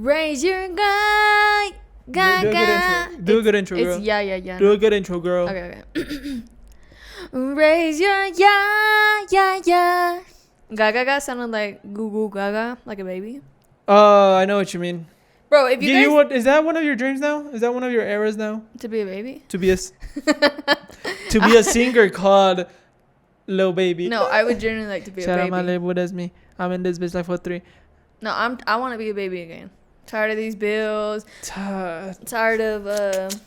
Raise your guy. Do a good intro, girl. Yeah. Do a good intro, girl. Okay. Raise your yeah. Gaga sounded like goo goo gaga, like a baby. I know what you mean. Bro, if you guys... Is that one of your dreams now? Is that one of your eras now? To be a baby? To be a singer called Lil Baby. No, I would genuinely like to be a baby. Shout out my label, that's me. I'm in this bitch like for 3. No, I want to be a baby again. Tired of these bills. Tired of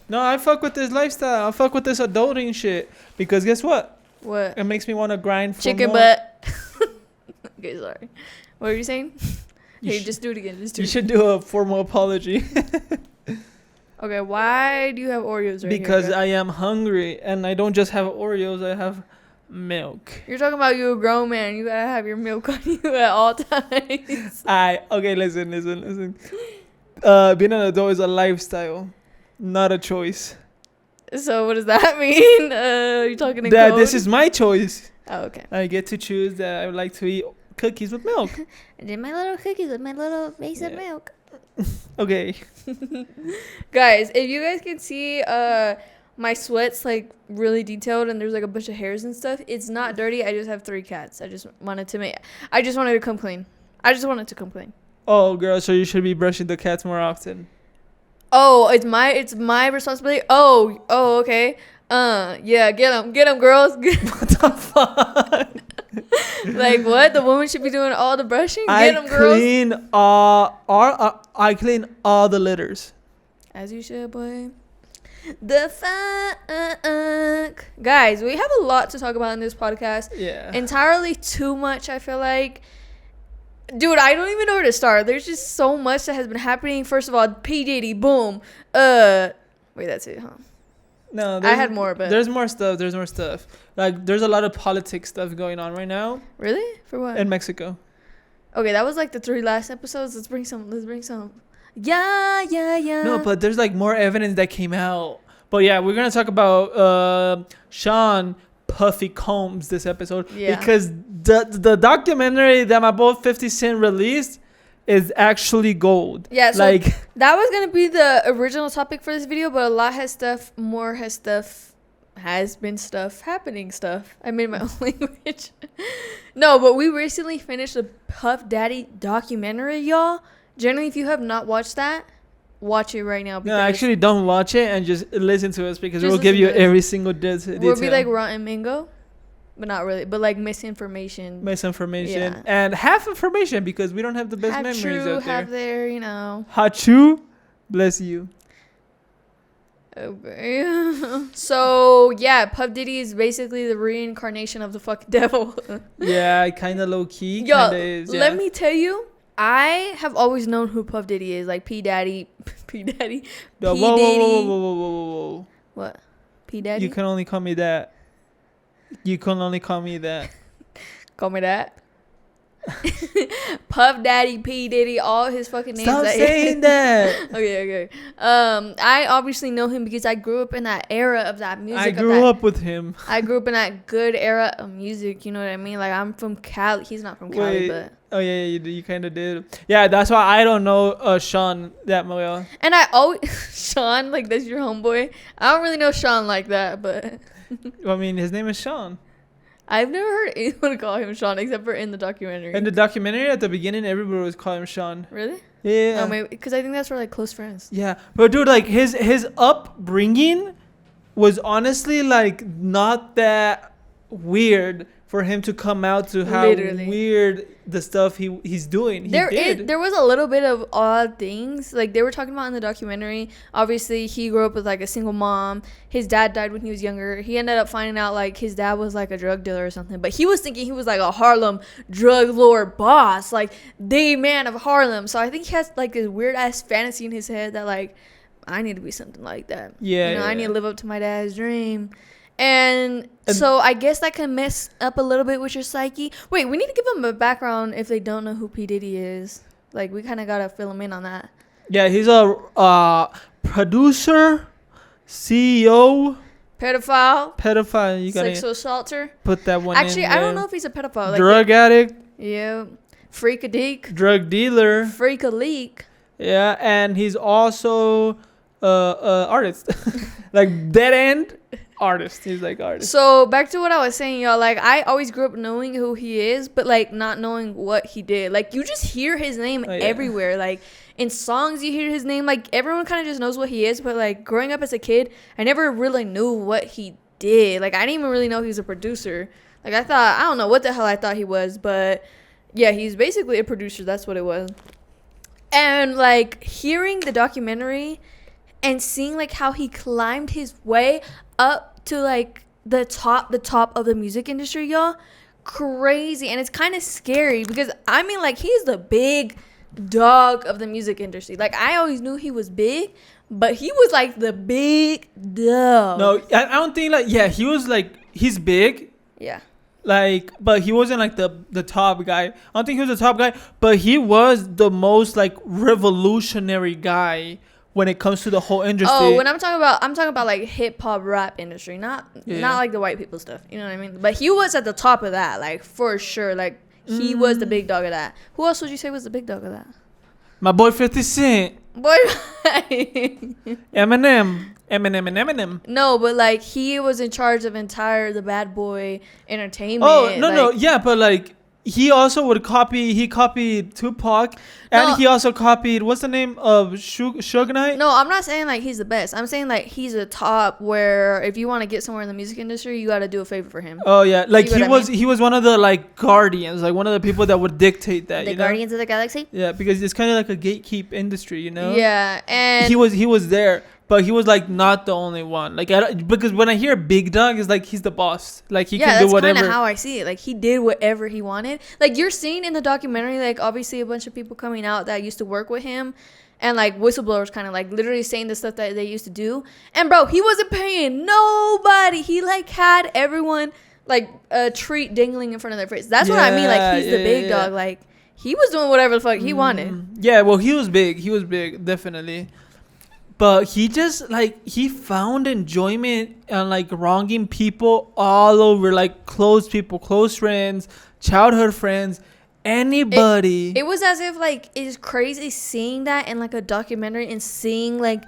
No, I fuck with this lifestyle. I fuck with this adulting shit. Because guess what? What? It makes me want to grind for chicken more. butt. Okay, sorry. What were you saying? Just do it again. You should do a formal apology. Okay, why do you have Oreos right because here? I am hungry, and I don't just have Oreos. I have milk. You're talking about you a grown man. You gotta have your milk on you at all times. Okay, listen. Being an adult is a lifestyle, not a choice. So what does that mean? You're talking in code? This is my choice. Oh, okay. I get to choose that I would like to eat cookies with milk. I did my little cookies with my little base of milk. Okay. Guys, if you guys can see my sweats like really detailed and there's like a bunch of hairs and stuff, it's not dirty. I just have 3 cats. I just wanted to come clean. Oh, girl, so you should be brushing the cats more often. Oh, it's my responsibility. Oh, okay. Yeah, get them, girls. What the fuck? Like what? The woman should be doing all the brushing. Get them, girls. I clean all the litters. As you should, boy. The fuck, guys. We have a lot to talk about in this podcast. Yeah. Entirely too much. I feel like. Dude, I don't even know where to start. There's just so much that has been happening. First of all, P. Diddy, boom. Wait, that's it, huh? No, I had more, but... There's more stuff. Like, there's a lot of politics stuff going on right now. Really? For what? In Mexico. Okay, that was like the 3 last episodes. Let's bring some. Yeah. No, but there's like more evidence that came out. But yeah, we're going to talk about Sean Puffy Combs this episode. Yeah. Because the documentary that my boy 50 Cent released is actually gold. Yeah, so like that was gonna be the original topic for this video, but a lot has been happening. I made my own language. No, but we recently finished the Puff Daddy documentary, y'all. Generally, if you have not watched that, watch it right now. No, actually, don't watch it and just listen to us because we'll give you every single detail. We'll be like Rotten Mango. But not really. But like misinformation. Yeah. And half information because we don't have the best memories out there. Have there, you know. Hachu, bless you. Okay. So yeah, Puff Diddy is basically the reincarnation of the fucking devil. Yeah, kind of low key. Yo, let me tell you, I have always known who Puff Diddy is, like P Daddy. No, whoa. What? P Daddy? You can only call me that. Call me that. Puff Daddy, P Diddy, all his fucking names. Stop saying that. Okay. I obviously know him because I grew up in that era of that music. I grew up with him. I grew up in that good era of music. You know what I mean? Like I'm from Cali. He's not from Cali, but. Oh yeah, you kind of did. Yeah, that's why I don't know Sean that well. And I always Sean, like that's your homeboy. I don't really know Sean like that, but. I mean, his name is Sean. I've never heard anyone call him Sean except for in the documentary. In the documentary, at the beginning, everybody was calling him Sean. Really? Yeah. No, maybe because I think that's for like close friends. Yeah, but dude, like his upbringing was honestly like not that weird for him to come out to how weird the stuff he's doing. There was a little bit of odd things like they were talking about in the documentary. Obviously, he grew up with like a single mom. His dad died when he was younger. He ended up finding out like his dad was like a drug dealer or something. But he was thinking he was like a Harlem drug lord boss, like the man of Harlem. So I think he has like this weird ass fantasy in his head that like I need to be something like that. Yeah, I need to live up to my dad's dream. And so I guess that can mess up a little bit with your psyche. Wait, we need to give them a background if they don't know who P. Diddy is. Like, we kind of got to fill them in on that. Yeah, he's a producer, CEO. Pedophile. You gotta sexual assaulter. Put that one Actually, in. I don't know if he's a pedophile. Drug addict. Yeah. Freak-a-deek. Drug dealer. Freak-a-leak. Yeah, and he's also artist, like dead end artist. He's like artist. So back to what I was saying, y'all. Like I always grew up knowing who he is, but like not knowing what he did. Like you just hear his name everywhere. Like in songs, you hear his name. Like everyone kind of just knows what he is. But like growing up as a kid, I never really knew what he did. Like I didn't even really know he was a producer. Like I don't know what the hell I thought he was, but yeah, he's basically a producer. That's what it was. And like hearing the documentary and seeing like how he climbed his way up to like the top of the music industry, y'all, crazy. And it's kind of scary because I mean like he's the big dog of the music industry. Like I always knew he was big, but he was like the big dog. No, I don't think like he was like he's big. Yeah. Like, but he wasn't like the top guy. I don't think he was the top guy, but he was the most like revolutionary guy when it comes to the whole industry. Oh, when I'm talking about like hip hop rap industry, not like the white people stuff. You know what I mean? But he was at the top of that, like for sure. Like he was the big dog of that. Who else would you say was the big dog of that? My boy 50 Cent. Boy, Eminem. No, but like he was in charge of the Bad Boy Entertainment. Oh no, yeah, but like he also would copy. He copied Tupac, and he also copied what's the name of Suge Knight? No, I'm not saying like he's the best. I'm saying like he's a top where if you want to get somewhere in the music industry, you got to do a favor for him. Oh yeah, like he was one of the like guardians, like one of the people that would dictate that. The Guardians of the Galaxy. Yeah, because it's kind of like a gatekeep industry, you know. Yeah, and he was there. But he was like not the only one. Like because when I hear Big Dog, it's like he's the boss. Like he can do whatever. Yeah, that's kind of how I see it. Like he did whatever he wanted. Like you're seeing in the documentary, like obviously a bunch of people coming out that used to work with him, and like whistleblowers, kind of like literally saying the stuff that they used to do. And bro, he wasn't paying nobody. He like had everyone like a treat dangling in front of their face. That's what I mean. Like he's the big dog. Like he was doing whatever the fuck he wanted. Yeah, well he was big. He was big, definitely. But he just, like, he found enjoyment on, like, wronging people all over. Like, close people, close friends, childhood friends, anybody. It was as if, like, it's crazy seeing that in, like, a documentary and seeing, like,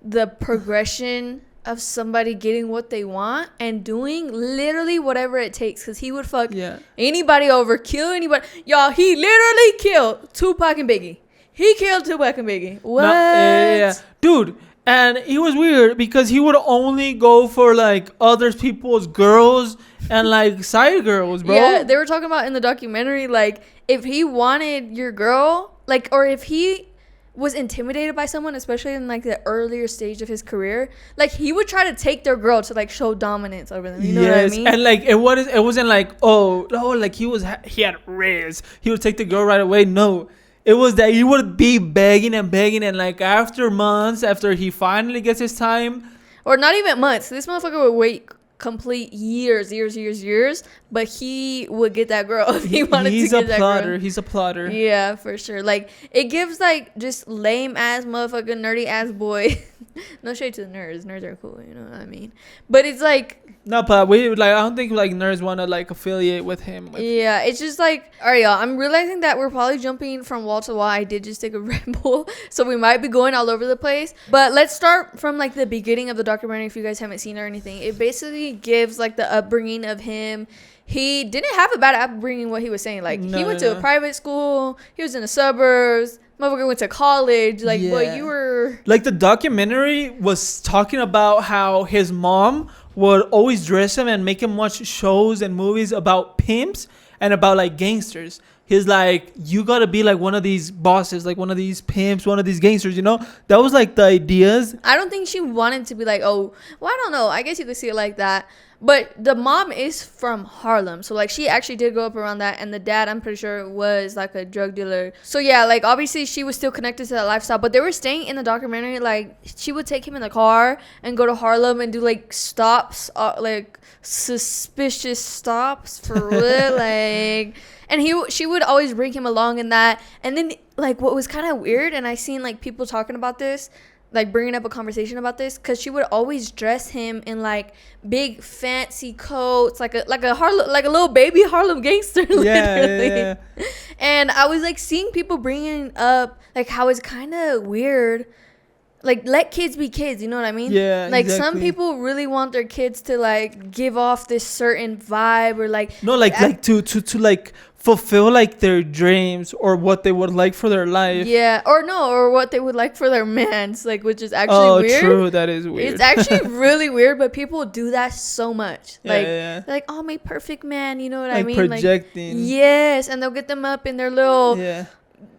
the progression of somebody getting what they want and doing literally whatever it takes. Because he would fuck anybody over, kill anybody. Y'all, he literally killed Tupac and Biggie. He killed Tupac and Biggie. What? Yeah. Dude, and he was weird because he would only go for, like, other people's girls and, like, side girls, bro. Yeah, they were talking about in the documentary, like, if he wanted your girl, like, or if he was intimidated by someone, especially in, like, the earlier stage of his career, like, he would try to take their girl to, like, show dominance over them. You know what I mean? And, like, it wasn't like, like, he had Riz. He would take the girl right away. No. It was that he would be begging, and like after months, after he finally gets his time, or not even months, this motherfucker would wait complete years, but he would get that girl if he wanted to get that girl. He's a plotter. Yeah, for sure. Like it gives like just lame ass motherfucker, nerdy ass boy. No shade to the nerds. Nerds are cool, you know what I mean? But it's like no, but I don't think like nerds want to like affiliate with him. Yeah, it's just like, all right, y'all. I'm realizing that we're probably jumping from wall to wall. I did just take a Red Bull, so we might be going all over the place. But let's start from like the beginning of the documentary. If you guys haven't seen or anything, it basically gives like the upbringing of him. He didn't have a bad upbringing. What he was saying, like he went to a private school. He was in the suburbs. Motherfucker went to college. Like, boy, you were like the documentary was talking about how his mom would always dress him and make him watch shows and movies about pimps and about like gangsters. He's like, you gotta be like one of these bosses, like one of these pimps, one of these gangsters, you know? That was like the ideas. I don't think she wanted to be like, oh, well, I don't know. I guess you could see it like that. But the mom is from Harlem. So, like, she actually did go up around that. And the dad, I'm pretty sure, was, like, a drug dealer. So, yeah, like, obviously, she was still connected to that lifestyle. But they were staying in the documentary. Like, she would take him in the car and go to Harlem and do, like, stops. Like, suspicious stops for real. Like, and she would always bring him along in that. And then, like, what was kind of weird, and I seen, like, people talking about this, like bringing up a conversation about this, because she would always dress him in like big fancy coats, like a little baby Harlem gangster, literally. Yeah. And I was like seeing people bringing up like how it's kind of weird. Like, let kids be kids, you know what I mean? Yeah, like exactly. Some people really want their kids to like give off this certain vibe, or like no, like to like fulfill like their dreams or what they would like for their life. Yeah, or what they would like for their mans, like, which is actually weird. Oh, true, that is weird. It's actually really weird, but people do that so much. Like, yeah. They're like, oh, my perfect man, you know what like I mean? Projecting. Like, yes, and they'll get them up in their little. Yeah.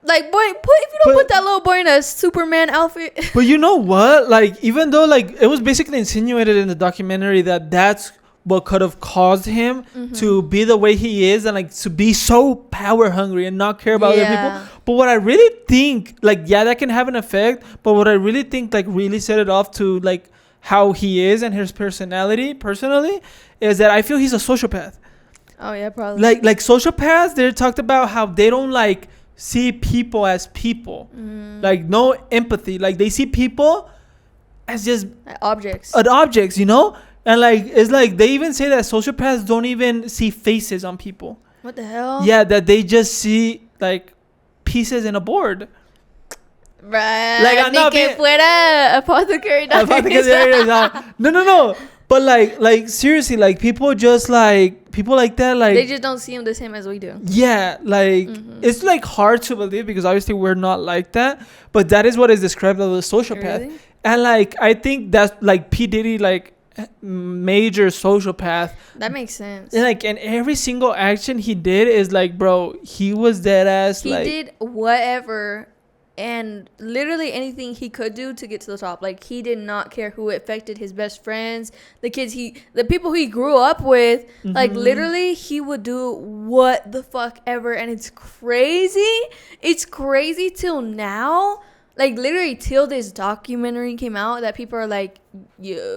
Like, boy, if you don't put that little boy in a Superman outfit. But you know what? Like, even though like it was basically insinuated in the documentary that that's what could have caused him to be the way he is, and like to be so power hungry and not care about other people. But what I really think, like, yeah, that can have an effect. But what I really think, like, really set it off to like how he is and his personality, personally, is that I feel he's a sociopath. Oh yeah, probably. Like sociopaths, they're talked about how they don't like see people as people, like no empathy. Like they see people as just objects, you know. And like it's like they even say that sociopaths don't even see faces on people. What the hell? Yeah, that they just see like pieces in a board. Right. Like I'm not being fuera apothecary. No. But like seriously, like people like that, like they just don't see him the same as we do. Yeah, like it's like hard to believe because obviously we're not like that, but that is what is described as a sociopath. Really? And like I think that's like P. Diddy, like major sociopath. That makes sense. And like, and every single action he did is like, bro, he was dead ass. He did whatever and literally anything he could do to get to the top. Like, he did not care who affected his best friends, the people he grew up with. Like, literally, he would do what the fuck ever. And it's crazy. It's crazy till now. Like, literally, till this documentary came out, that people are like, yeah,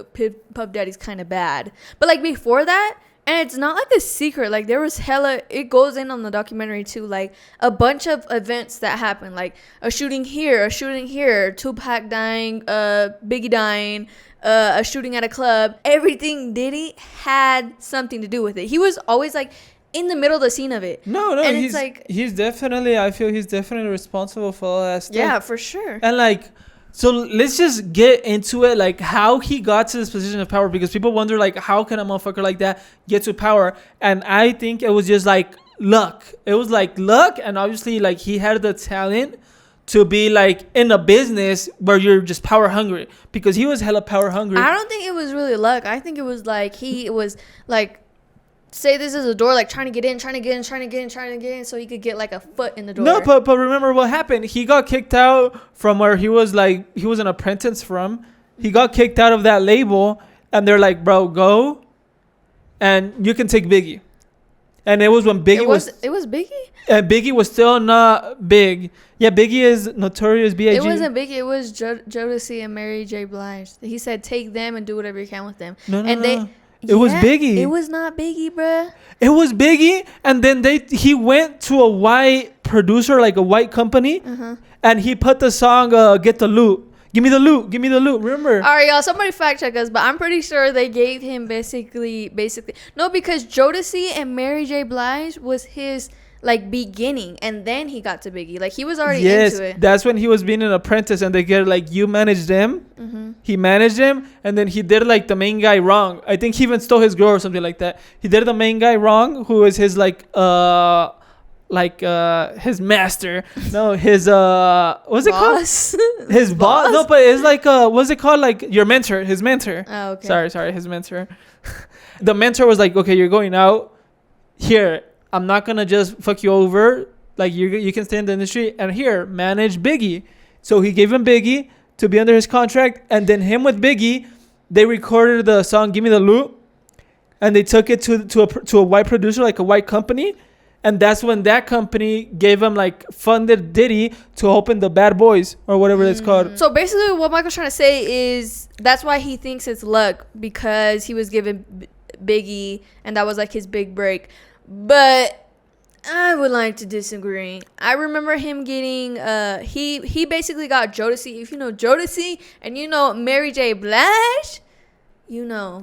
Puff Daddy's kind of bad. But, like, before that, and it's not like a secret. Like, there was hella, it goes in on the documentary too, like a bunch of events that happened, like a shooting here, Tupac dying, Biggie dying, a shooting at a club. Everything Diddy had something to do with it. He was always like in the middle of the scene of it. No, and he's like, he's definitely, I feel he's definitely responsible for all that stuff. Yeah, for sure. And like, so let's just get into it, like how he got to this position of power, because people wonder like how can a motherfucker like that get to power? And I think it was just like luck. It was like luck, and obviously like he had the talent to be like in a business where you're just power hungry, because he was hella power hungry. I don't think it was really luck. I think it was like he was like, say this is a door, like trying to get in, so he could get like a foot in the door. No, but remember what happened. He got kicked out from where he was an apprentice from. He got kicked out of that label, and they're like, bro, go, and you can take Biggie. And it was when Biggie it was Biggie? And Biggie was still not big. Yeah, Biggie is Notorious B.I.G. It wasn't Biggie. It was Jodeci and Mary J. Blige. He said, take them and do whatever you can with them. No. It was Biggie. It was not Biggie, bruh. It was Biggie, and then he went to a white producer, like a white company, and he put the song "Get the Loot." Give me the loot. Remember? All right, y'all. Somebody fact check us, but I'm pretty sure they gave him basically no, because Jodeci and Mary J. Blige was his like beginning, and then he got to Biggie. Like, he was already into it. That's when he was being an apprentice, and they get like, you managed them. He managed him, and then he did like the main guy wrong. I think he even stole his girl or something like that. He did the main guy wrong, who is his his master. No, his what's it called? His boss. No, but it's like what's it called? Like your mentor, his mentor. Oh, okay. Sorry, his mentor. The mentor was like, okay, you're going out here. I'm not gonna just fuck you over. Like, you can stay in the industry, and here, manage Biggie. So he gave him Biggie to be under his contract, and then him with Biggie, they recorded the song "Give Me the Loot," and they took it to a white producer, like a white company, and that's when that company gave him like funded Diddy to open the Bad Boys or whatever it's called. So basically, what Michael's trying to say is that's why he thinks it's luck, because he was given Biggie, and that was like his big break. But I would like to disagree. I remember him getting he basically got Jodeci. If you know Jodeci and you know Mary J. Blige, you know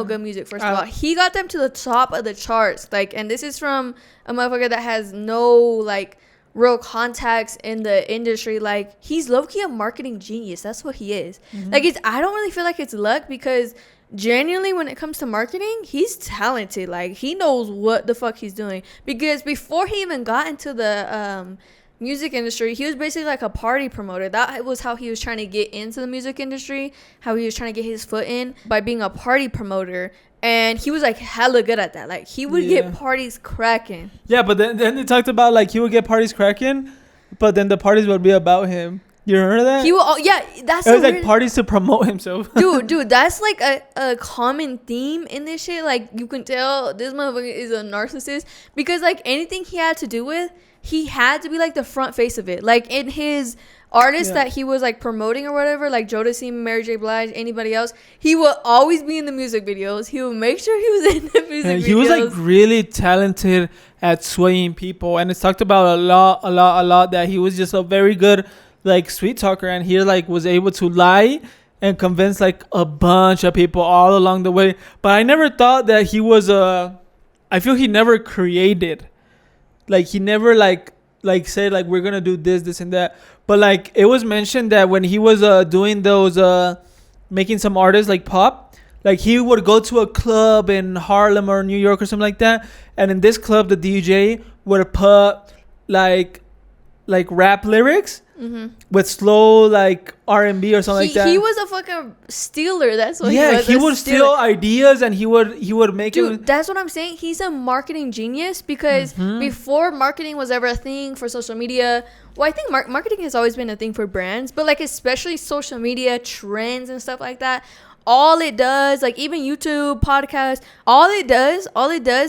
good music. First of all, he got them to the top of the charts. Like, and this is from a motherfucker that has no like real contacts in the industry. Like, he's low-key a marketing genius. That's what he is. Like, I don't really feel like it's luck, because genuinely, when it comes to marketing, he's talented. Like, he knows what the fuck he's doing, because before he even got into the music industry, he was basically like a party promoter. That was how he was trying to get into the music industry, how he was trying to get his foot in, by being a party promoter. And he was like hella good at that. Like, he would get parties cracking. Yeah, but then they talked about like he would get parties cracking, but then the parties would be about him. You heard that? He will. That's. It was like parties to promote himself. dude, that's like a common theme in this shit. Like, you can tell this motherfucker is a narcissist, because like anything he had to do with, he had to be like the front face of it. Like, in his artists that he was like promoting or whatever, like Jodeci, Mary J. Blige, anybody else, he would always be in the music videos. He would make sure he was in the music videos. He was like really talented at swaying people, and it's talked about a lot that he was just a very good like sweet talker, and he like was able to lie and convince like a bunch of people all along the way. But I never thought that he was I feel he never created, like he never like said like we're gonna do this and that. But like it was mentioned that when he was doing those making some artists like pop, like he would go to a club in Harlem or New York or something like that, and in this club the DJ would put like rap lyrics with slow like R&B or something like that. He was a fucking stealer. That's what he would steal ideas, and he would make Dude, it. That's what I'm saying. He's a marketing genius, because before marketing was ever a thing for social media, well, I think marketing has always been a thing for brands, but like especially social media trends and stuff like that. All it does, like even YouTube, podcasts, all it does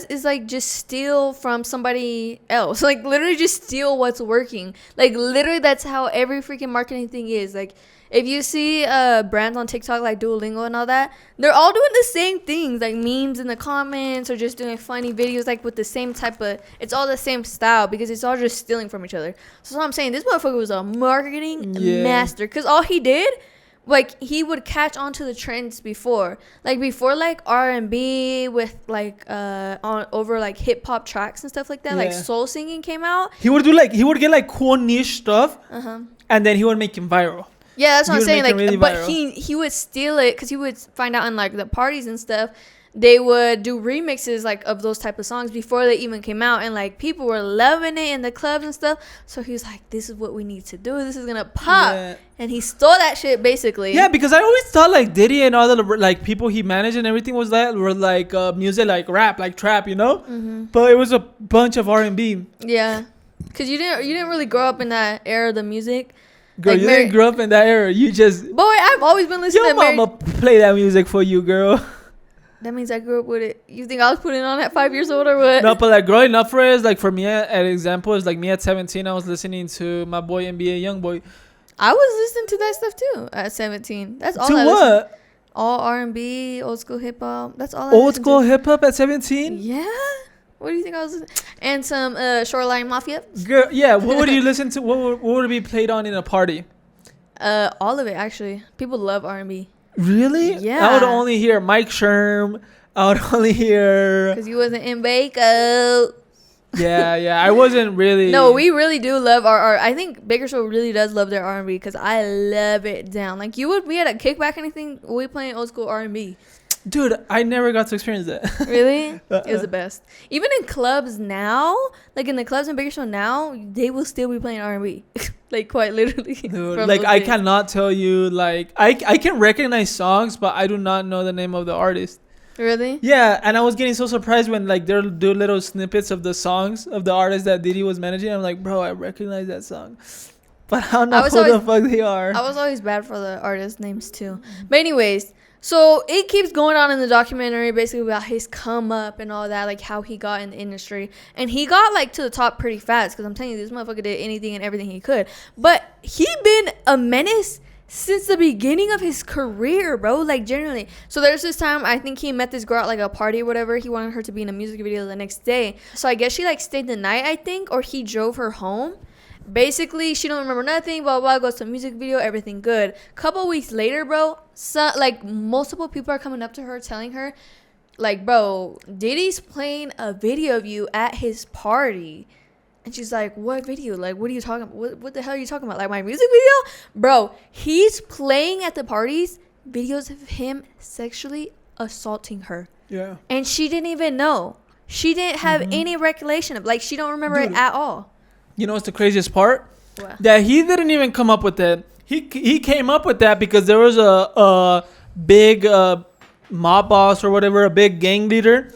is like just steal from somebody else. Like literally just steal what's working. Like literally that's how every freaking marketing thing is. Like if you see brands on TikTok like Duolingo and all that, they're all doing the same things, like memes in the comments or just doing funny videos like with the same type of, it's all the same style, because it's all just stealing from each other. So I'm saying this motherfucker was a marketing master, because all he did, like he would catch on to the trends before like R&B with like on over like hip hop tracks and stuff like that. Like soul singing came out. He would get like cool niche stuff, and then he would make him viral. Yeah, that's what I'm saying. Like, really but viral. he would steal it, because he would find out in like the parties and stuff, they would do remixes like of those type of songs before they even came out, and like people were loving it in the clubs and stuff. So he was like, this is what we need to do, this is gonna pop. And he stole that shit basically. Yeah, because I always thought like Diddy and all the like people he managed and everything were like music, like rap, like trap, you know. But it was a bunch of R&B. Yeah, because you didn't really grow up in that era of the music. Girl, like you didn't grow up in that era. You just... Boy, I've always been listening to mama play that music for you, girl. That means I grew up with it. You think I was putting on at 5 years old or what? No, but like growing up for it is like, for me, an example is like me at 17, I was listening to my boy NBA Youngboy. I was listening to that stuff too at 17. That's all. To I what? Listened. All R&B, old school hip hop. That's all. Old school hip hop at 17? Yeah. What do you think I was listening? And some Shoreline Mafia. Girl, yeah. What would you listen to? What would be played on in a party? All of it actually. People love R&B. Really? Yeah. I would only hear Mike Sherm. I would only hear... Because you wasn't in Baco. Yeah. I wasn't really... No, we really do love our I think Bakersfield really does love their R&B, because I love it down. Like you would be at a kickback anything, we playing old school R&B. Dude, I never got to experience that. Really? It was the best. Even in clubs now, like in the clubs in Bakersfield now, they will still be playing R&B. Like quite literally. Dude, like I cannot tell you, like I can recognize songs, but I do not know the name of the artist. Really? Yeah, and I was getting so surprised when like they'll do little snippets of the songs of the artists that Diddy was managing. I'm like, bro, I recognize that song, but I don't know who the fuck they are. I was always bad for the artist names too. But anyways, so it keeps going on in the documentary, basically about his come up and all that, like how he got in the industry, and he got like to the top pretty fast. Because I'm telling you, this motherfucker did anything and everything he could. But he been a menace since the beginning of his career, bro. Like, generally. So there's this time, I think he met this girl at like a party or whatever. He wanted her to be in a music video the next day. So I guess she like stayed the night, I think, or he drove her home. Basically, she don't remember nothing, blah, blah, blah, goes to a music video, everything good. Couple weeks later, bro, like, multiple people are coming up to her telling her, like, bro, Diddy's playing a video of you at his party. And she's like, what video? Like, what are you talking about? What the hell are you talking about? Like, my music video? Bro, he's playing at the parties videos of him sexually assaulting her. Yeah. And she didn't even know. She didn't have any recollection of, like, she don't remember it at all. You know what's the craziest part? What? That he didn't even come up with it. He came up with that because there was a big mob boss or whatever, a big gang leader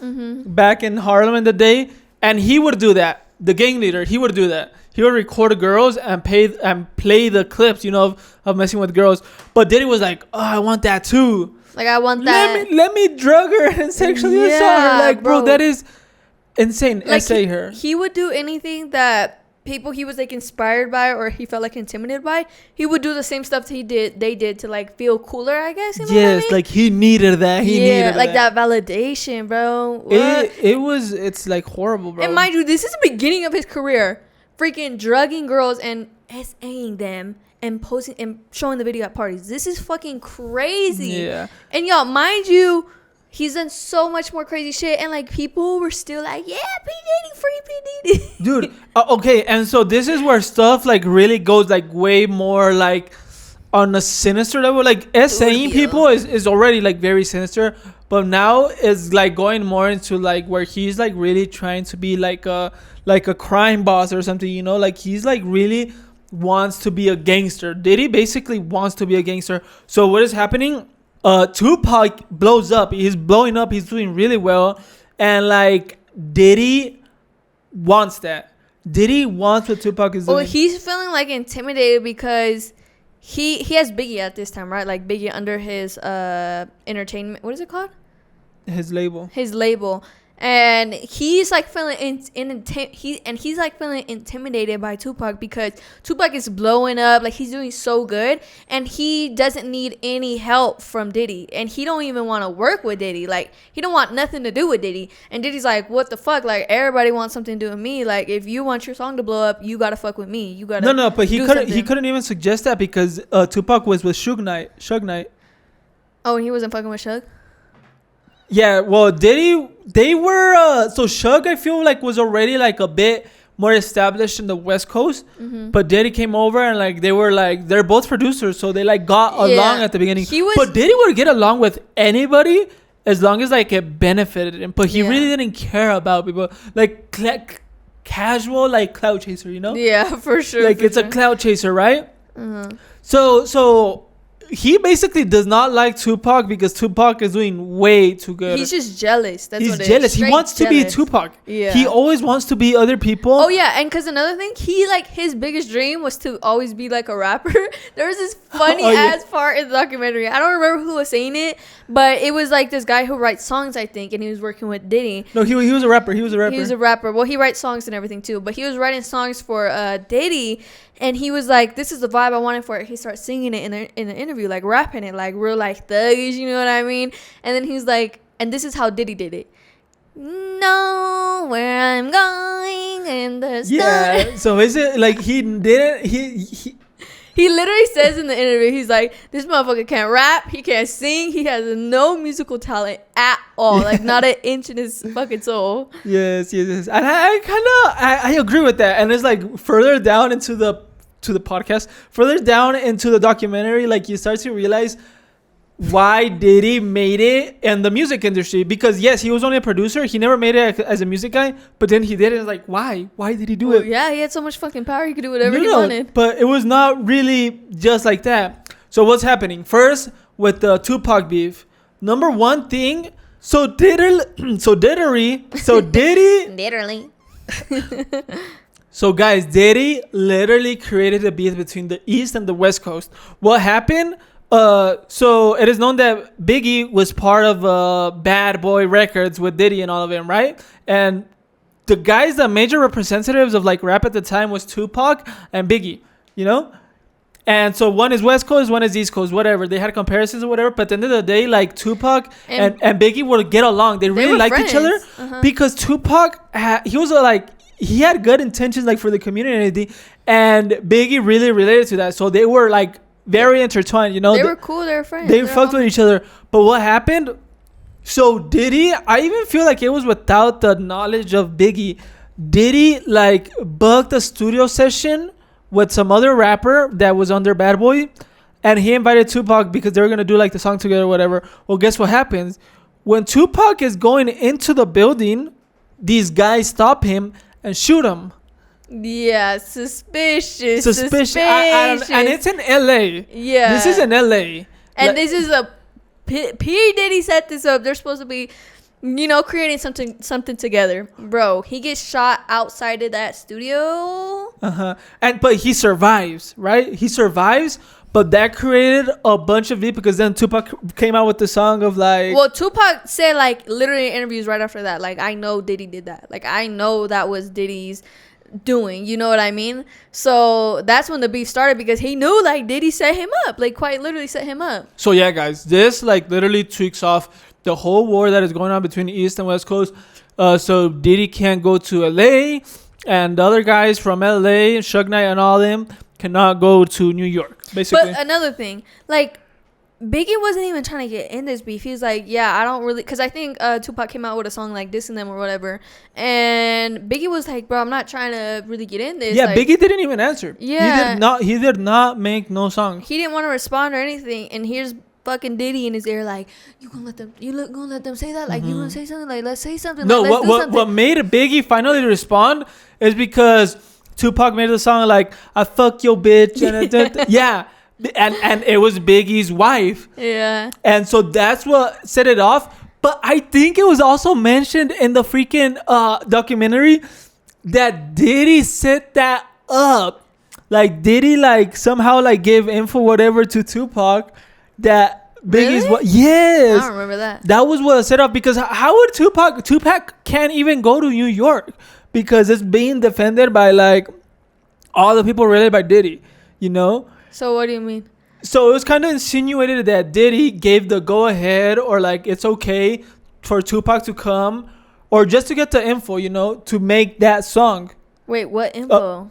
back in Harlem in the day, and he would do that. The gang leader, he would do that. He would record the girls and play the clips, you know, of messing with girls. But Diddy was like, oh, I want that too. Like, I want that. Let me drug her and sexually assault her. Like, bro, that is insane. Like, Essay her. He would do anything that people he was like inspired by or he felt like intimidated by. He would do the same stuff they did to like feel cooler, I guess. You know what I mean? Like he needed that. He needed like that validation, bro. It's like horrible, bro. And mind you, this is the beginning of his career. Freaking drugging girls and SAing them and posting and showing the video at parties. This is fucking crazy. Yeah. And y'all, mind you, he's done so much more crazy shit, and like people were still like, "Yeah, P Diddy, free P Diddy." Dude, okay, and so this is where stuff like really goes like way more like on a sinister level. Like SAing people is already like very sinister, but now it's like going more into like where he's like really trying to be like a crime boss or something, you know? Like he's like really wants to be a gangster. Diddy basically wants to be a gangster. So what is happening? Tupac blows up. He's blowing up. He's doing really well, and like Diddy wants that. Diddy wants what Tupac is doing. Well, he's feeling like intimidated because he has Biggie at this time, right? Like Biggie under his entertainment. What is it called? His label. And he's like feeling he's like feeling intimidated by Tupac because Tupac is blowing up, like he's doing so good, and he doesn't need any help from Diddy, and he don't even want to work with Diddy. Like he don't want nothing to do with Diddy, and Diddy's like, what the fuck? Like everybody wants something to do with me. Like if you want your song to blow up, you gotta fuck with me. You gotta no, but he couldn't even suggest that because Tupac was with Suge Knight. Oh, and he wasn't fucking with Suge. Yeah, well, Diddy, they were, so Suge, I feel like, was already, like, a bit more established in the West Coast, but Diddy came over, and, like, they were, like, they're both producers, so they, like, got along at the beginning. But Diddy would get along with anybody as long as, like, it benefited him, but he really didn't care about people. Like, casual, like, clout chaser, you know? Yeah, for sure. Like, it's a clout chaser, right? So he basically does not like Tupac because Tupac is doing way too good. He's just jealous. He's jealous. He wants to be Tupac. Yeah. He always wants to be other people. Oh yeah, and because another thing, he like his biggest dream was to always be like a rapper. There was this funny ass part in the documentary. I don't remember who was saying it, but it was like this guy who writes songs, I think, and he was working with Diddy. No, he was a rapper. He was a rapper. Well, he writes songs and everything too, but he was writing songs for Diddy. And he was like, this is the vibe I wanted for it. He started singing it in an interview, like rapping it, like real like thuggish, you know what I mean? And then he's like, and this is how Diddy did it. Know where I'm going in the sun. Yeah, so is it like he didn't, he literally says in the interview, he's like, this motherfucker can't rap, he can't sing, he has no musical talent at all, like not an inch in his fucking soul. Yes. And I agree with that. And it's like further down into the podcast, further down into the documentary, like you start to realize why Diddy made it in the music industry. Because yes, he was only a producer, he never made it as a music guy, but then he did it. It's like, why did he do it? Yeah, he had so much fucking power, he could do whatever he wanted. But it was not really just like that. So what's happening first with the Tupac beef? Number one thing, Diddy literally. So guys, Diddy literally created a beef between the East and the West Coast. What happened? So it is known that Biggie was part of Bad Boy Records with Diddy and all of them, right? And the guys, the major representatives of like rap at the time was Tupac and Biggie, you know? And so one is West Coast, one is East Coast, whatever. They had comparisons or whatever. But at the end of the day, like Tupac and Biggie would get along. They really liked each other because Tupac, he was he had good intentions like for the community and everything. And Biggie really related to that. So they were like very intertwined, you know. They were cool. They were friends. They fucked with each other. But what happened? So Diddy, I even feel like it was without the knowledge of Biggie. Diddy like booked a studio session with some other rapper that was under Bad Boy, and he invited Tupac because they were gonna do like the song together or whatever. Well, guess what happens? When Tupac is going into the building, these guys stop him and shoot him. Yeah, suspicious. And it's in LA. Yeah, this is in LA. And this is a P. Diddy set this up. They're supposed to be, creating something together. Bro, he gets shot outside of that studio. But he survives, right? He survives, but that created a bunch of beef because then Tupac came out with the song of like. Well, Tupac said like literally in interviews right after that, like, I know Diddy did that. Like, I know that was Diddy's doing, you know what I mean? So that's when the beef started because he knew like Diddy set him up, like quite literally set him up. So yeah, guys, this like literally tweaks off the whole war that is going on between East and West Coast. So Diddy can't go to LA, and the other guys from LA, Suge Knight and all them, cannot go to New York, basically. But another thing, like, Biggie wasn't even trying to get in this beef. He was like, yeah, I don't really, because I think Tupac came out with a song like dissing them or whatever, and Biggie was like, bro, I'm not trying to really get in this. Yeah, like, Biggie didn't even answer. Yeah, he did not make no song. He didn't want to respond or anything, and here's fucking Diddy in his ear like, gonna let them say that? Like, you gonna say something? Like, let's say something. No, like, what made Biggie finally respond is because Tupac made the song like, I fuck your bitch. And yeah. And it was Biggie's wife. Yeah. And so that's what set it off. But I think it was also mentioned in the freaking documentary that Diddy set that up. Like, Diddy like somehow like gave info whatever to Tupac that Biggie's really? Yes. I don't remember that. That was what set up because how would Tupac can't even go to New York because it's being defended by like all the people related by Diddy, you know? So what do you mean? So it was kind of insinuated that Diddy gave the go ahead or like it's okay for Tupac to come or just to get the info, you know, to make that song. Wait, what info?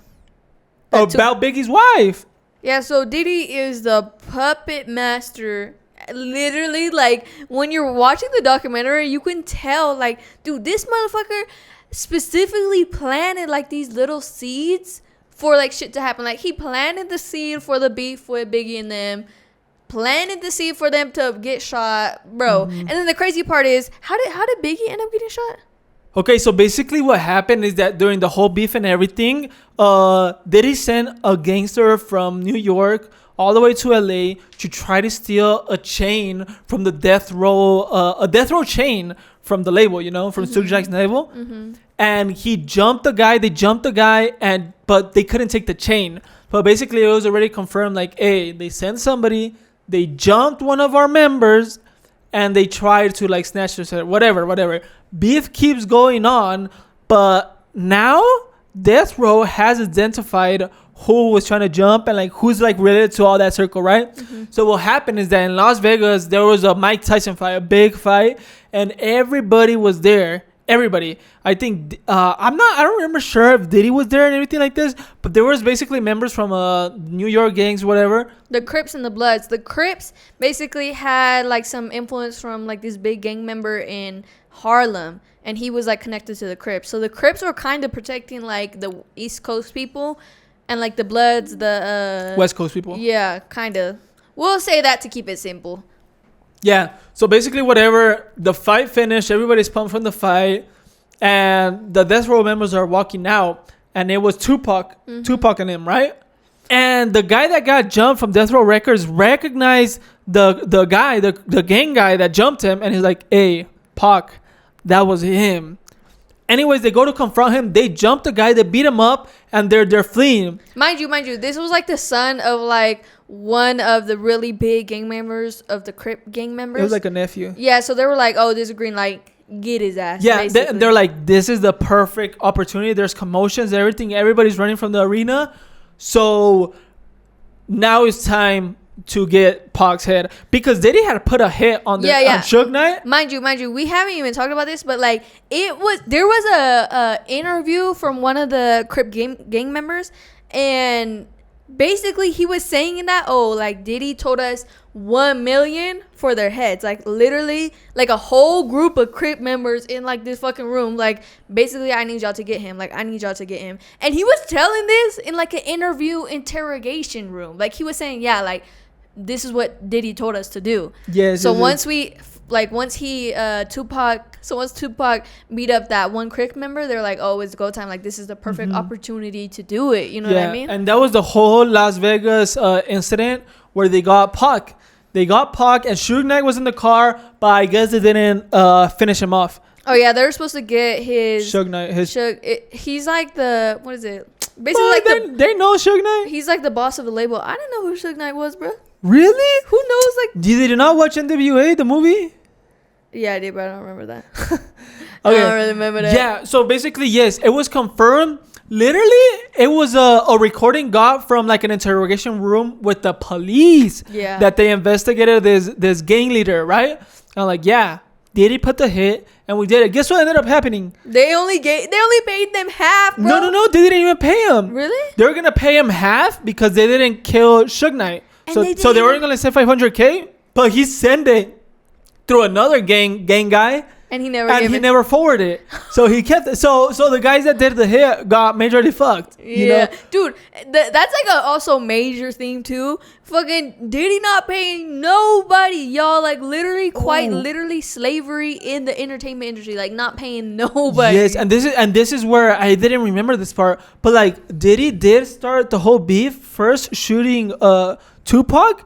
About Biggie's wife. Yeah, so Diddy is the puppet master. Literally, like, when you're watching the documentary, you can tell, like, dude, this motherfucker specifically planted like these little seeds for like shit to happen. Like, he planted the seed for the beef with Biggie and them, planted the seed for them to get shot, bro. And then the crazy part is, how did Biggie end up getting shot? Okay, so basically what happened is that during the whole beef and everything, Diddy sent a gangster from New York all the way to LA to try to steal a chain from the death row chain from the label, you know, from Suge Jack's label. And he jumped the guy. They jumped the guy, but they couldn't take the chain. But basically, it was already confirmed. Like, hey, they sent somebody. They jumped one of our members, and they tried to like snatch their whatever. Beef keeps going on, but now Death Row has identified who was trying to jump and like who's like related to all that circle, right? So what happened is that in Las Vegas there was a Mike Tyson fight, a big fight, and everybody was there. Everybody. I think I don't remember sure if Diddy was there and everything like this, but there was basically members from New York gangs, whatever. The Crips and the Bloods. The Crips basically had like some influence from like this big gang member in Harlem, and he was like connected to the Crips. So the Crips were kind of protecting like the East Coast people, and like the Bloods, the West Coast people. Yeah, kind of. We'll say that to keep it simple. Yeah, so basically whatever, the fight finished, everybody's pumped from the fight, and the Death Row members are walking out, and it was Tupac and him, right? And the guy that got jumped from Death Row Records recognized the gang guy that jumped him, and he's like, hey, Pac, that was him. Anyways, they go to confront him, they jump the guy, they beat him up, and they're fleeing. Mind you, this was like the son of like one of the really big gang members of the Crip gang members. It was like a nephew. Yeah, so they were like, oh, there's a green light, get his ass. Yeah, they're like, this is the perfect opportunity. There's commotions, everything. Everybody's running from the arena. So now it's time to get Pac's head, because Diddy had put a hit on the on Suge Knight. Mind you, we haven't even talked about this, but like there was a interview from one of the Crip gang members, and basically he was saying that like Diddy told us 1 million for their heads, like literally like a whole group of Crip members in like this fucking room, like basically I need y'all to get him, and he was telling this in like an interrogation room, like he was saying like this is what Diddy told us to do. Yes. So once Tupac beat up that one Crip member, they're like, oh, it's go time. Like, this is the perfect opportunity to do it. You know what I mean? And that was the whole Las Vegas incident where they got Pac. They got Pac, and Suge Knight was in the car, but I guess they didn't finish him off. Oh, yeah. They were supposed to get his... Suge Knight. He's like the... What is it? Basically, they know Suge Knight? He's like the boss of the label. I didn't know who Suge Knight was, bro. Really? Who knows? Like, did you not watch NWA, the movie? Yeah, I did, but I don't remember that. Okay. I don't really remember that. Yeah, so basically, yes, it was confirmed. Literally, it was a recording got from like an interrogation room with the police. Yeah. That they investigated this gang leader, right? I'm like, yeah, Diddy put the hit, and we did it. Guess what ended up happening? They only paid them half, bro. No, they didn't even pay him. Really? They were gonna pay him half because they didn't kill Suge Knight. So they weren't gonna send $500K, but he sent it through another gang guy, and he never forwarded it. So he kept it. So the guys that did the hit got majorly fucked. You know? Dude, that's like a also major theme too. Fucking Diddy not paying nobody, y'all. Like literally slavery in the entertainment industry. Like not paying nobody. Yes, and this is where I didn't remember this part, but like Diddy did start the whole beef first shooting Tupac.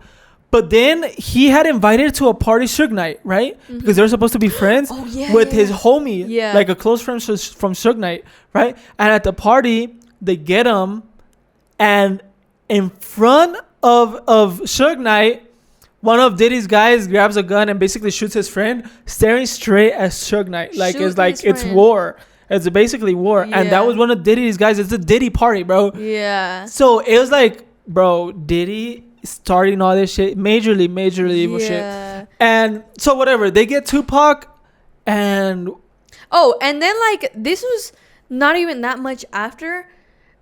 But then he had invited to a party Suge Knight, right? Mm-hmm. Because they were supposed to be friends with his homie, like a close friend from Suge Knight, right? And at the party, they get him, and in front of Suge Knight, one of Diddy's guys grabs a gun and basically shoots his friend, staring straight at Suge Knight. Like it's war. It's basically war. Yeah. And that was one of Diddy's guys. It's a Diddy party, bro. Yeah. So it was like, bro, Diddy starting all this shit, majorly evil shit. And so whatever, they get Tupac, and and then like this was not even that much after.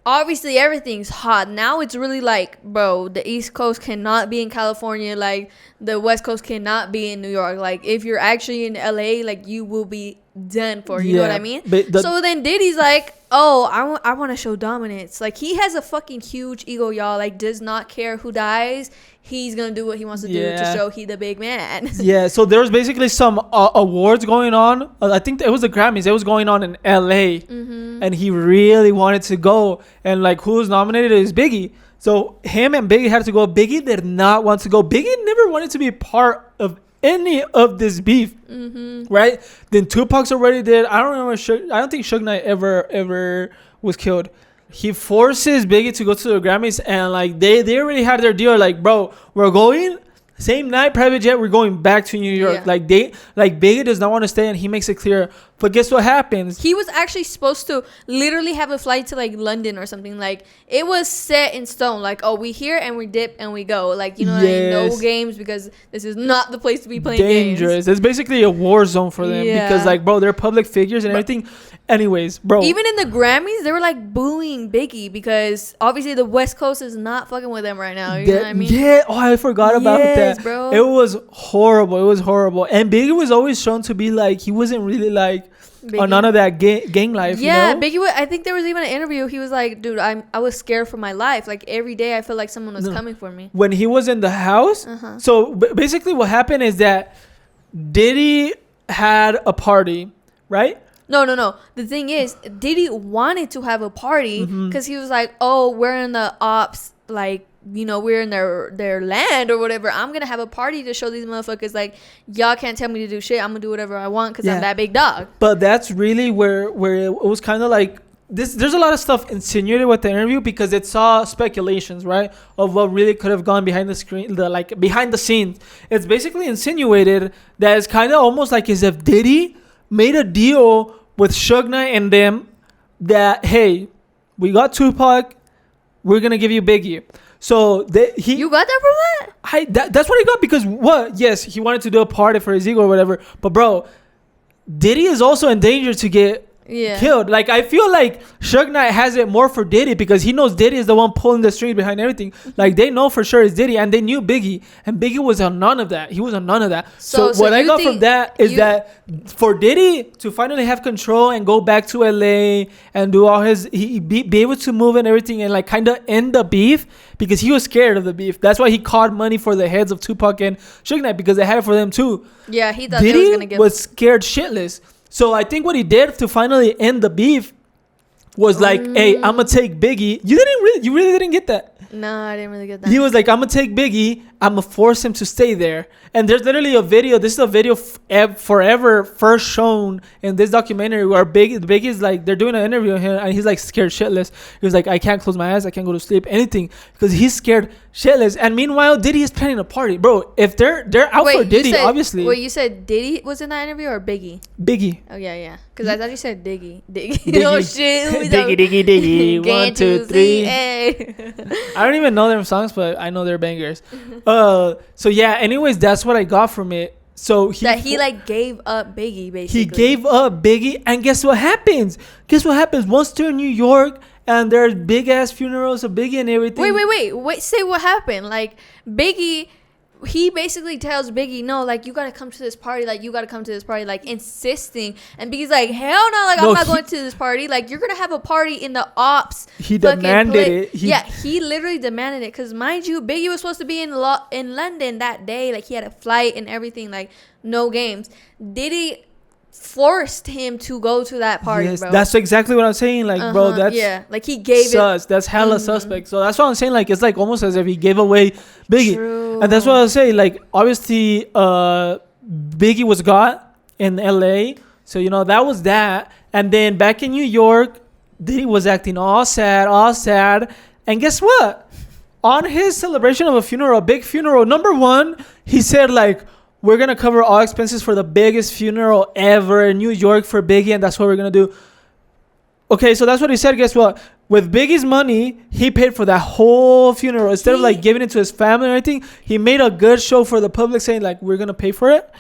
Obviously everything's hot now. It's really like, bro, the East Coast cannot be in California, like the West Coast cannot be in New York. Like if you're actually in LA, like you will be done for. You know what I mean? So then Diddy's like, I want to show dominance. Like he has a fucking huge ego, y'all. Like does not care who dies. He's gonna do what he wants to do to show he the big man. So there was basically some awards going on. I think it was the Grammys. It was going on in LA, and he really wanted to go. And like who was nominated is Biggie. So him and Biggie had to go. Biggie did not want to go. Biggie never wanted to be a part of any of this beef, right? Then Tupac's already did. I don't remember. I don't think Suge Knight ever was killed. He forces Biggie to go to the Grammys, and like they already had their deal. Like, bro, we're going same night, private jet. We're going back to New York. Like Biggie does not want to stay, and he makes it clear. But guess what happens? He was actually supposed to literally have a flight to like London or something. Like it was set in stone. Like, we here and we dip and we go. Like, you know, no games, because this is not the place to be playing dangerous games. It's basically a war zone for them because like, bro, they're public figures and everything. Anyways, bro, even in the Grammys they were like booing Biggie because obviously the West Coast is not fucking with them right now. You know what I mean? I forgot about that, bro. It was horrible. And Biggie was always shown to be like, he wasn't really like on none of that gang life. Yeah, you know? Biggie. I think there was even an interview. He was like, "Dude, I was scared for my life. Like every day, I felt like someone was coming for me." When he was in the house, so basically, what happened is that Diddy had a party, right? No. The thing is, Diddy wanted to have a party because he was like, "Oh, we're in the ops, like." You know, we're in their land or whatever. I'm gonna have a party to show these motherfuckers like y'all can't tell me to do shit. I'm gonna do whatever I want because I'm that big dog. But that's really where it was kind of like this. There's a lot of stuff insinuated with the interview because it's all speculations, right, of what really could have gone behind the screen, behind the scenes. It's basically insinuated that it's kind of almost like as if Diddy made a deal with Suge Knight and them that, hey, we got Tupac, we're gonna give you Biggie. So you got that from that? That's what I got because what? Yes, he wanted to do a party for his ego or whatever. But bro, Diddy is also in danger to get killed. Like I feel like Suge Knight has it more for Diddy because he knows Diddy is the one pulling the strings behind everything. Like they know for sure it's Diddy, and they knew Biggie, and Biggie was on none of that. He was on none of that. So what I got from that is that for Diddy to finally have control and go back to LA and do all his be able to move and everything and like kind of end the beef because he was scared of the beef. That's why he caught money for the heads of Tupac and Suge Knight because they had it for them too. Yeah, he thought Diddy they was gonna get was scared shitless. So I think what he did to finally end the beef was like, hey, I'm gonna take Biggie. You really didn't get that. No, I didn't really get that. He was like, I'm gonna take Biggie. I'm gonna force him to stay there. And there's literally a video. This is a video forever first shown in this documentary where Biggie is like, they're doing an interview with him and he's like scared shitless. He was like, I can't close my eyes. I can't go to sleep. Anything. Because he's scared shitless. And meanwhile, Diddy is planning a party. Bro, if they're out for Diddy, obviously. Wait, you said Diddy was in that interview or Biggie? Biggie. Oh, yeah. Because I thought you said Diggy. Oh, shit. Diggy. 1, 2, 3. Hey. I don't even know their songs, but I know they're bangers. So yeah, anyways, that's what I got from it. So he like gave up Biggie, basically. He gave up Biggie, and guess what happens? Once they're in New York and there's big ass funerals of Biggie and everything. Wait, say what happened. Like Biggie, he basically tells Biggie, no, like you gotta come to this party, like insisting, and Biggie's like, hell no, like I'm not going to this party, like you're gonna have a party in the ops. He demanded it. He literally demanded it, because mind you, Biggie was supposed to be in London that day, like he had a flight and everything, like no games. Diddy forced him to go to that party, yes, bro. That's exactly what I'm saying, like bro, that's like he gave sus. That's hella suspect. So that's what I'm saying, like it's like almost as if he gave away Biggie. True. And that's what I was saying, like obviously Biggie was got in LA, so you know that was that. And then back in New York, Diddy was acting all sad, and guess what, on his celebration of a big funeral, number one, he said like, we're going to cover all expenses for the biggest funeral ever in New York for Biggie, and that's what we're going to do. Okay, so that's what he said. Guess what? With Biggie's money, he paid for that whole funeral. Instead of like giving it to his family or anything, he made a good show for the public saying like, we're going to pay for it.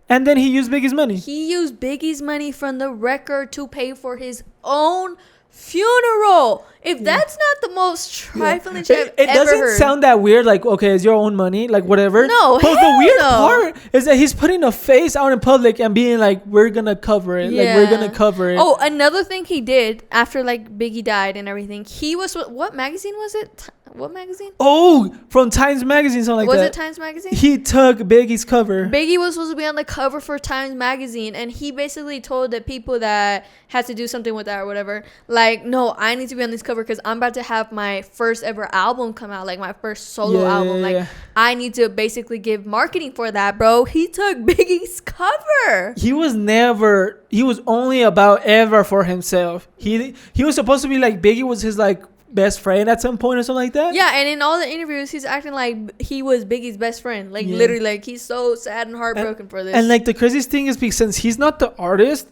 And then he used Biggie's money. He used Biggie's money from the record to pay for his own funeral. If that's not the most trifling shit I've ever doesn't heard. Sound that weird, like okay, it's your own money, like whatever. No, but the weird part is that he's putting a face out in public and being like, we're gonna cover it. Like we're gonna cover it. Oh, another thing he did after like Biggie died and everything, he was, what magazine was it? What magazine? Oh, from Times Magazine, something like that. Was it Times Magazine? He took Biggie's cover. Biggie was supposed to be on the cover for Times Magazine, and he basically told the people that had to do something with that or whatever, like, no, I need to be on this cover because I'm about to have my first ever album come out, like my first solo album. Like, I need to basically give marketing for that, bro. He took Biggie's cover. He was only about ever for himself. He was supposed to be like, Biggie was his like best friend at some point or something like that. Yeah, and in all the interviews he's acting like he was Biggie's best friend, like literally, like he's so sad and heartbroken for this. And like the craziest thing is, because since he's not the artist,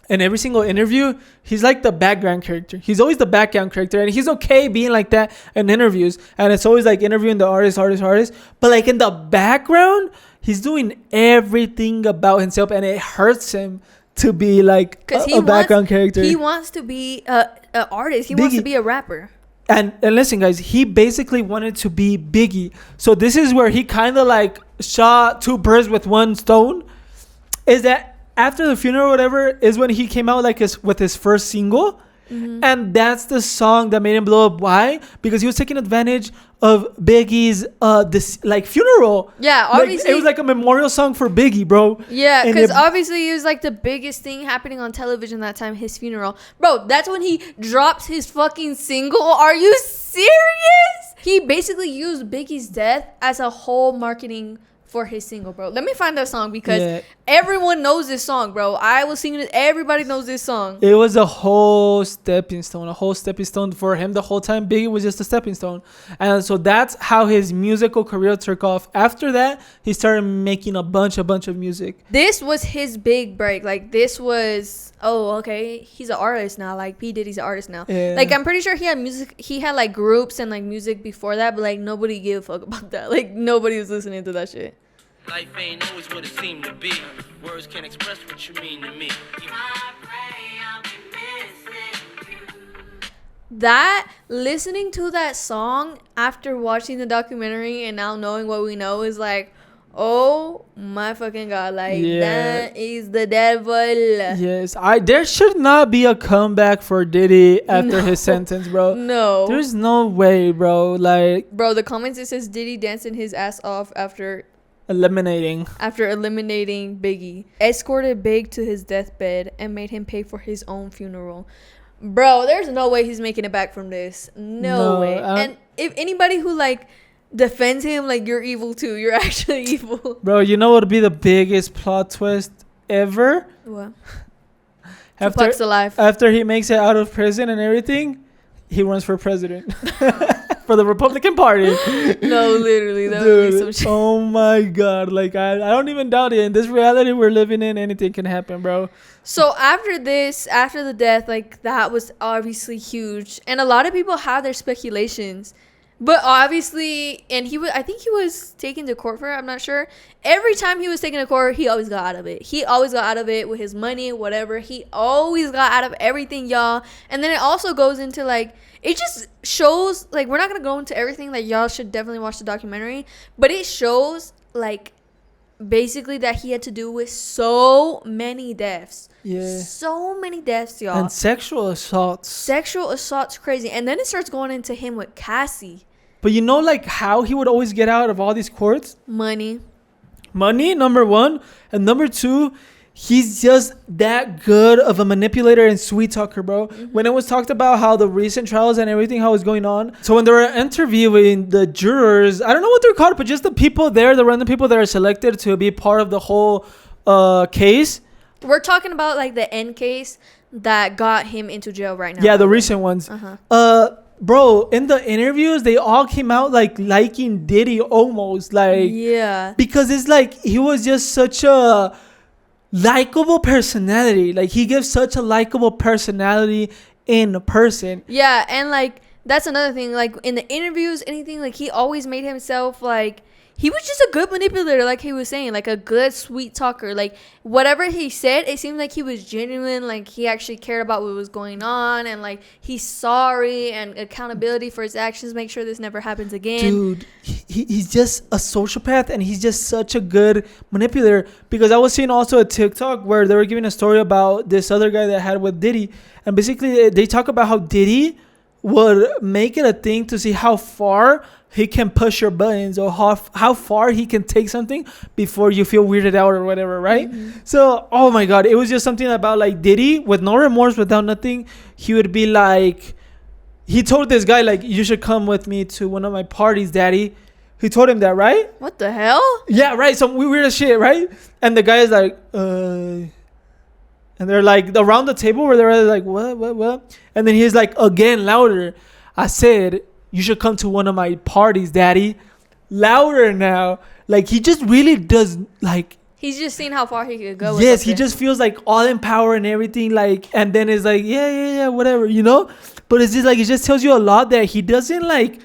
in every single interview he's like the background character. He's always the background character, and he's okay being like that in interviews, and it's always like interviewing the artist, but like in the background he's doing everything about himself, and it hurts him to be like a background character. He wants to be an artist. He wants to be a rapper. And listen, guys, he basically wanted to be Biggie. So this is where he kind of like shot two birds with one stone. Is that after the funeral or whatever is when he came out like with his first single. Mm-hmm. And that's the song that made him blow up. Why? Because he was taking advantage of Biggie's this like funeral. Yeah, obviously like, it was like a memorial song for Biggie, bro. Yeah, because obviously it was like the biggest thing happening on television that time, his funeral. Bro, that's when he drops his fucking single. Are you serious? He basically used Biggie's death as a whole marketing for his single, bro. Let me find that song because everyone knows this song, bro. I was singing it. Everybody knows this song. It was a whole stepping stone for him the whole time. Biggie was just a stepping stone. And so that's how his musical career took off. After that, he started making a bunch of music. This was his big break. Like, this was, oh, okay, he's an artist now. Like, P. Diddy's an artist now. Yeah. Like, I'm pretty sure he had music. He had, like, groups and, like, music before that. But, like, nobody gave a fuck about that. Like, nobody was listening to that shit. Life ain't always what it seemed to be. Words can't express what you mean to me. That, listening to that song after watching the documentary and now knowing what we know is like, oh my fucking god, like that is the devil. Yes, there should not be a comeback for Diddy after his sentence, bro. No, there's no way, bro. Like, bro, the comments, it says Diddy dancing his ass off after eliminating Biggie, escorted Big to his deathbed and made him pay for his own funeral. Bro, there's no way he's making it back from this. No way. And if anybody who like defends him, like, you're evil too. You're actually evil. Bro, you know what would be the biggest plot twist ever? What? Tupac's alive. After he makes it out of prison and everything, he runs for president. For the Republican Party. No, literally. That would be some shit. Oh my god. Like, I don't even doubt it. In this reality we're living in, anything can happen, bro. So after the death, like, that was obviously huge. And a lot of people have their speculations. But obviously, and I think he was taken to court for it. I'm not sure. Every time he was taken to court, he always got out of it. He always got out of it with his money, whatever. He always got out of everything, y'all. And then it also goes into, like, it just shows, like, we're not going to go into everything. Like, y'all should definitely watch the documentary. But it shows, like, basically that he had to do with so many deaths. Yeah. So many deaths, y'all. And sexual assaults. Sexual assaults, crazy. And then it starts going into him with Cassie. But you know, like, how he would always get out of all these courts? Money, number one. And number two, he's just that good of a manipulator and sweet talker, bro. Mm-hmm. When it was talked about how the recent trials and everything, how was going on. So when they were interviewing the jurors, I don't know what they're called, but just the people there, the random people that are selected to be part of the whole case. We're talking about, like, the end case that got him into jail right now. Yeah, the recent ones. Bro, in the interviews, they all came out, like, liking Diddy almost. Like, yeah. Because it's like he was just such a likable personality. Like, he gives such a likable personality in person. Yeah, and, like, that's another thing. Like, in the interviews, anything, like, he always made himself, like, he was just a good manipulator, like he was saying, like a good sweet talker. Like, whatever he said, it seemed like he was genuine, like he actually cared about what was going on, and like he's sorry and accountability for his actions, make sure this never happens again. Dude, he's just a sociopath, and he's just such a good manipulator. Because I was seeing also a TikTok where they were giving a story about this other guy that had with Diddy, and basically they talk about how Diddy would make it a thing to see how far he can push your buttons, or how far he can take something before you feel weirded out or whatever, right? Mm-hmm. So, oh my god, it was just something about, like, Diddy, with no remorse, without nothing, he would be like, he told this guy, like, you should come with me to one of my parties, daddy. He told him that, right? What the hell? Yeah, right, some weird shit, right? And the guy is like, and they're like, around the table where they're like, what? And then he's like, again, louder, I said, you should come to one of my parties, daddy. Louder now. Like, he just really does, like, he's just seen how far he could go. Yes, he just feels like all in power and everything. Like, and then it's like, yeah, whatever, you know? But it's just like, it just tells you a lot that he doesn't, like,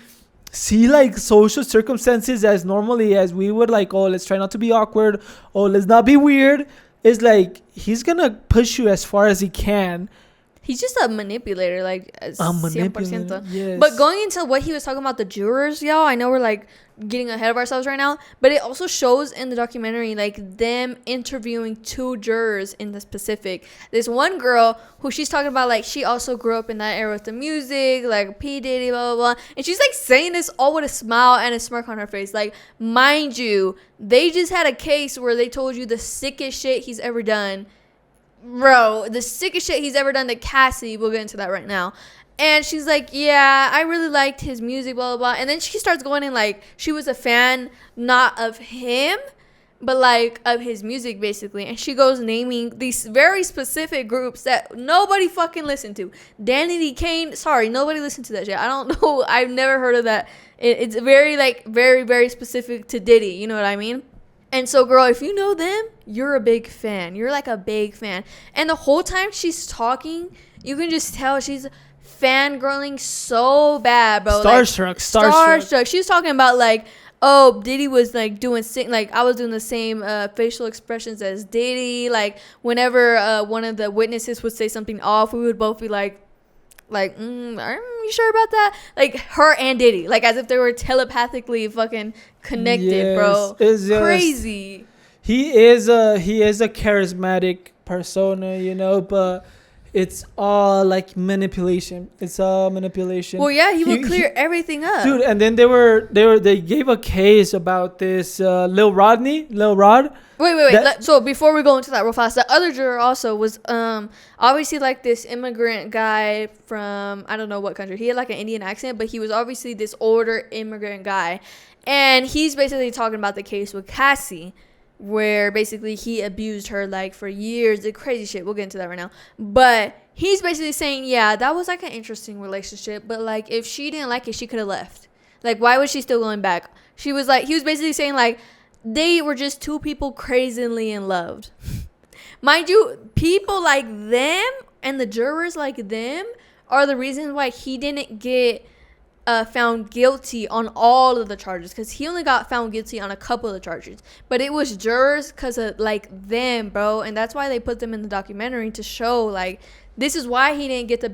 see, like, social circumstances as normally as we would. Like, oh, let's try not to be awkward. Oh, let's not be weird. It's like, he's gonna push you as far as he can. He's just a manipulator, like, a manipulator, yes. But going into what he was talking about, the jurors, y'all, I know we're, like, getting ahead of ourselves right now, but it also shows in the documentary, like, them interviewing two jurors in the specific. This one girl who she's talking about, like, she also grew up in that era with the music, like, P. Diddy, blah, blah, blah. And she's, like, saying this all with a smile and a smirk on her face. Like, mind you, they just had a case where they told you the sickest shit he's ever done. Bro, the sickest shit he's ever done to Cassie. We'll get into that right now. And she's like, yeah, I really liked his music, blah, blah, blah. And then she starts going in, like, she was a fan, not of him, but like of his music basically. And she goes naming these very specific groups that nobody fucking listened to. Danity Kane, sorry, nobody listened to that shit. I don't know. I've never heard of that. It's very like very, very specific to Diddy. You know what I mean? And so, girl, if you know them, you're a big fan. You're like a big fan. And the whole time she's talking, you can just tell she's fangirling so bad, bro. Starstruck. She was talking about like, oh, Diddy was like doing like I was doing the same facial expressions as Diddy. Like whenever one of the witnesses would say something off, we would both be like, are you sure about that? Like her and Diddy, like as if they were telepathically fucking connected, bro. It's crazy. He is a charismatic persona, you know, but it's all like manipulation. It's all manipulation. Well, yeah, he would clear everything up, dude. And then they gave a case about this Lil Rod. Wait. So before we go into that real fast, the other juror also was obviously like this immigrant guy from I don't know what country. He had like an Indian accent, but he was obviously this older immigrant guy, and he's basically talking about the case with Cassie, where basically he abused her like for years, the crazy shit. We'll get into that right now. But he's basically saying, yeah, that was like an interesting relationship, but like if she didn't like it, she could have left. Like why was she still going back? He was basically saying like they were just two people crazily in love. Mind you, people like them and the jurors like them are the reasons why he didn't get found guilty on all of the charges, because he only got found guilty on a couple of the charges, but it was jurors because of like them, bro. And that's why they put them in the documentary, to show like this is why he didn't get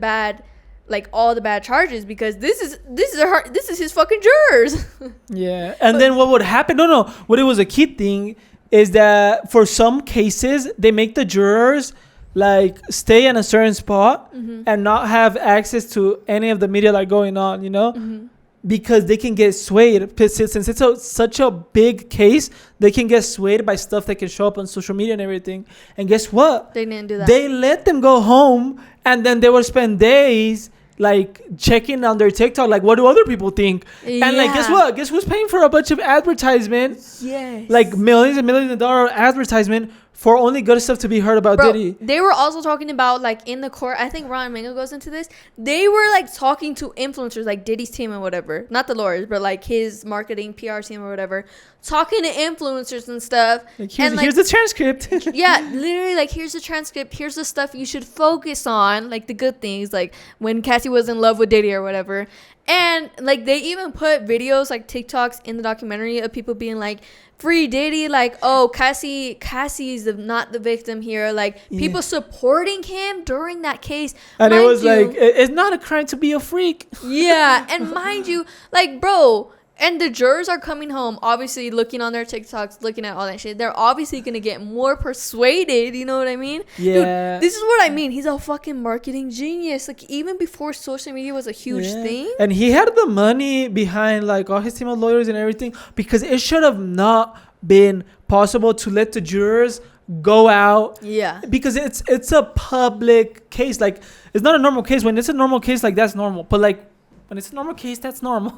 all the bad charges, because this is his fucking jurors. Yeah. And then what would happen, what it was a key thing is that for some cases they make the jurors like stay in a certain spot and not have access to any of the media like going on, you know, because they can get swayed. Since it's such a big case, they can get swayed by stuff that can show up on social media and everything. And guess what? They didn't do that. They let them go home, and then they would spend days like checking on their TikTok, like what do other people think? Yeah. And like guess what? Guess who's paying for a bunch of advertisement? Yes. Like millions and millions of dollar advertisement for only good stuff to be heard about Diddy. They were also talking about like in the court, I think Ron Mango goes into this. They were like talking to influencers like Diddy's team and whatever. Not the lawyers, but like his marketing PR team or whatever. Talking to influencers and stuff. Like, here's the transcript. Yeah, literally like here's the transcript. Here's the stuff you should focus on. Like the good things, like when Cassie was in love with Diddy or whatever. And like they even put videos like TikToks in the documentary of people being like, free Diddy, like, oh, Cassie's not the victim here, like people supporting him during that case. And it was like, it's not a crime to be a freak. Yeah. And mind you, like, bro, and the jurors are coming home, obviously looking on their TikToks, looking at all that shit. They're obviously going to get more persuaded. You know what I mean? Yeah. Dude, this is what I mean. He's a fucking marketing genius. Like, even before social media was a huge thing. And he had the money behind, like, all his team of lawyers and everything, because it should have not been possible to let the jurors go out. Yeah. Because it's a public case. Like, it's not a normal case. When it's a normal case, like, that's normal. But, like, when it's a normal case, that's normal.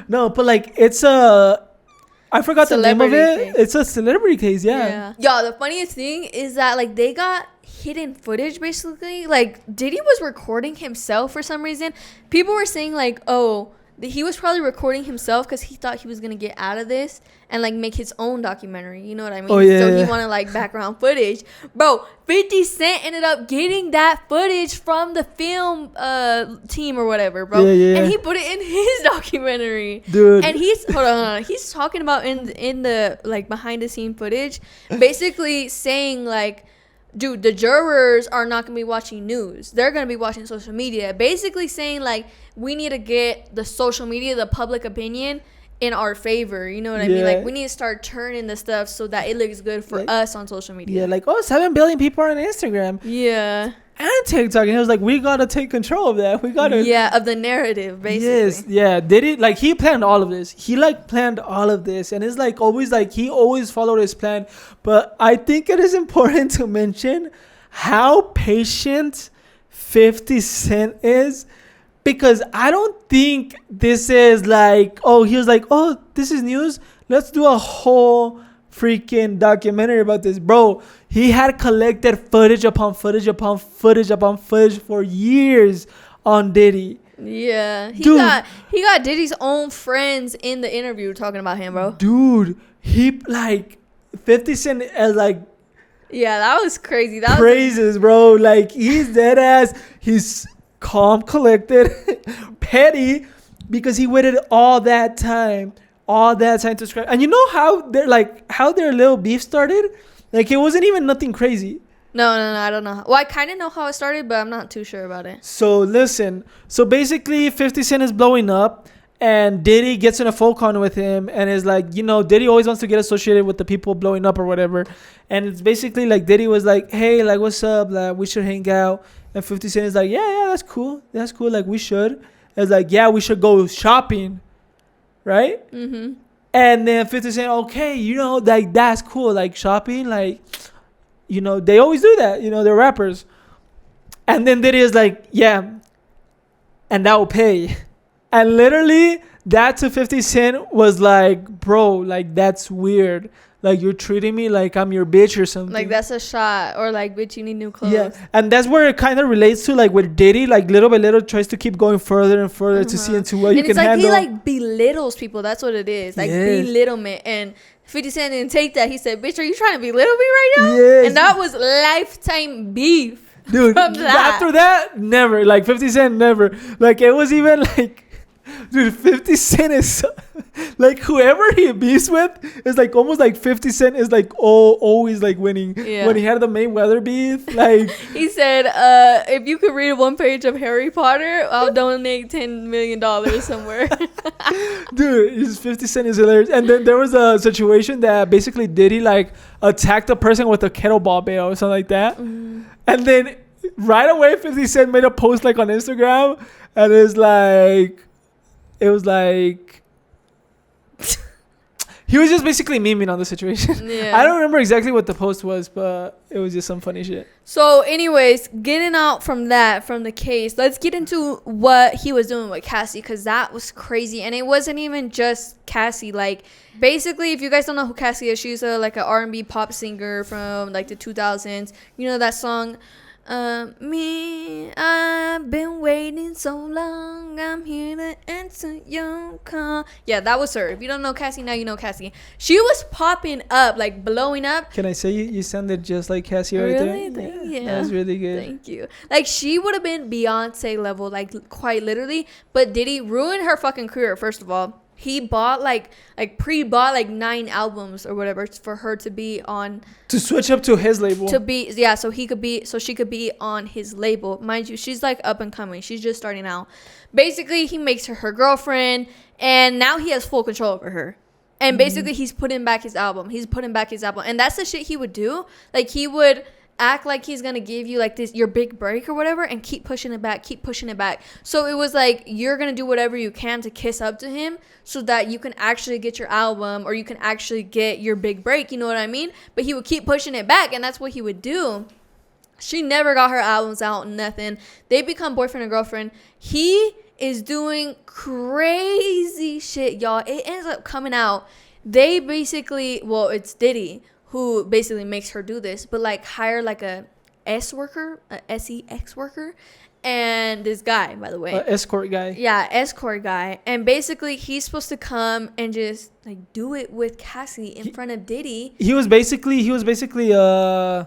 No, but like it's I forgot the name of it. Case. It's a celebrity case, yeah. Yeah, the funniest thing is that like they got hidden footage basically. Like Diddy was recording himself for some reason. People were saying like, oh, he was probably recording himself because he thought he was gonna get out of this and like make his own documentary. You know what I mean? Oh, yeah. So he wanted like background footage. Bro, 50 Cent ended up getting that footage from the film team or whatever, bro. Yeah. And he put it in his documentary. Dude. And he's hold on. He's talking about in the like behind the scene footage, basically saying like, dude, the jurors are not going to be watching news. They're going to be watching social media. Basically saying, like, we need to get the social media, the public opinion, in our favor. You know what I mean? Like, we need to start turning the stuff so that it looks good for us on social media. Yeah, like, 7 billion people are on Instagram. Yeah. And TikTok. And it was like, we got to take control of that. We got to. Yeah, of the narrative, basically. Yes, yeah. Did it? Like, he planned all of this. He, like, planned all of this. And it's, like, always, like, he always followed his plan. But I think it is important to mention how patient 50 Cent is. Because I don't think this is, like, oh, he was like, oh, this is news. Let's do a whole freaking documentary about this, bro. He had collected footage upon footage upon footage upon footage for years on Diddy. Yeah, he Dude. got Diddy's own friends in the interview talking about him, bro. Dude, he like 50 Cent as like Yeah, that was crazy. That praises, bro. Like he's dead ass. He's calm, collected, petty, because he waited all that time to scrap. And you know how their little beef started? Like it wasn't even nothing crazy. No, I don't know. Well, I kind of know how it started, but I'm not too sure about it. So listen. So basically, 50 Cent is blowing up, and Diddy gets in a phone call with him, and is like, Diddy always wants to get associated with the people blowing up or whatever. And it's basically like Diddy was like, hey, like, what's up? Like, we should hang out. And 50 Cent is like, yeah, that's cool. That's cool. Like, we should. It's like, yeah, we should go shopping. Right? Mm-hmm. And then 50 Cent, okay, like, that's cool. Like, shopping, like, they always do that. They're rappers. And then Diddy is like, yeah, and that will pay. And literally, that to 50 Cent was like, bro, like, that's weird. Like, you're treating me like I'm your bitch or something. Like, that's a shot. Or, like, bitch, you need new clothes. Yeah. And that's where it kind of relates to, like, with Diddy. Like, little by little tries to keep going further and further to see into what you can handle. And it's like he, like, belittles people. That's what it is. Like, belittlement. And 50 Cent didn't take that. He said, bitch, are you trying to belittle me right now? Yes. And that was lifetime beef. Dude, after that, never. Like, 50 Cent, never. Like, it was even, like... Dude, 50 Cent is like whoever he beefs with is like almost like 50 Cent is like always like winning. Yeah. When he had the Mayweather beef, like he said, if you could read one page of Harry Potter, I'll donate $10 million somewhere. Dude, 50 Cent is hilarious. And then there was a situation that basically Diddy like attacked a person with a kettlebell bat or something like that. Mm. And then right away 50 Cent made a post like on Instagram, and it was like he was just basically memeing on the situation. Yeah. I don't remember exactly what the post was, but it was just some funny shit. So anyways, getting out from the case, let's get into what he was doing with Cassie, because that was crazy. And it wasn't even just Cassie. Like, basically, if you guys don't know who Cassie is, she's like an R&B pop singer from like the 2000s. You know that song, I've been waiting so long, I'm here to answer your call. Yeah, that was her. If you don't know Cassie, now you know Cassie. She was popping up, like blowing up. Can I say you sounded just like Cassie right there? Yeah, that was really good. Thank you. Like, she would have been Beyonce level, like quite literally. But Diddy ruined her fucking career. First of all, he bought pre-bought like 9 albums or whatever for her to be on, to switch up to his label, so she could be on his label. Mind you, she's like up and coming, she's just starting out. Basically, he makes her girlfriend, and now he has full control over her. And basically, he's putting back his album, and that's the shit he would do. Like, he would act like he's gonna give you like this your big break or whatever, and keep pushing it back. So it was like, you're gonna do whatever you can to kiss up to him so that you can actually get your album, or you can actually get your big break, you know what I mean? But he would keep pushing it back, and that's what he would do. She never got her albums out, nothing. They become boyfriend and girlfriend. He is doing crazy shit, y'all. It ends up coming out, they basically, well, it's Diddy who basically makes her do this, but like hire like a sex worker, and this guy, by the way, escort guy. Yeah, escort guy. And basically, he's supposed to come and just like do it with Cassie in front of Diddy. He was basically No,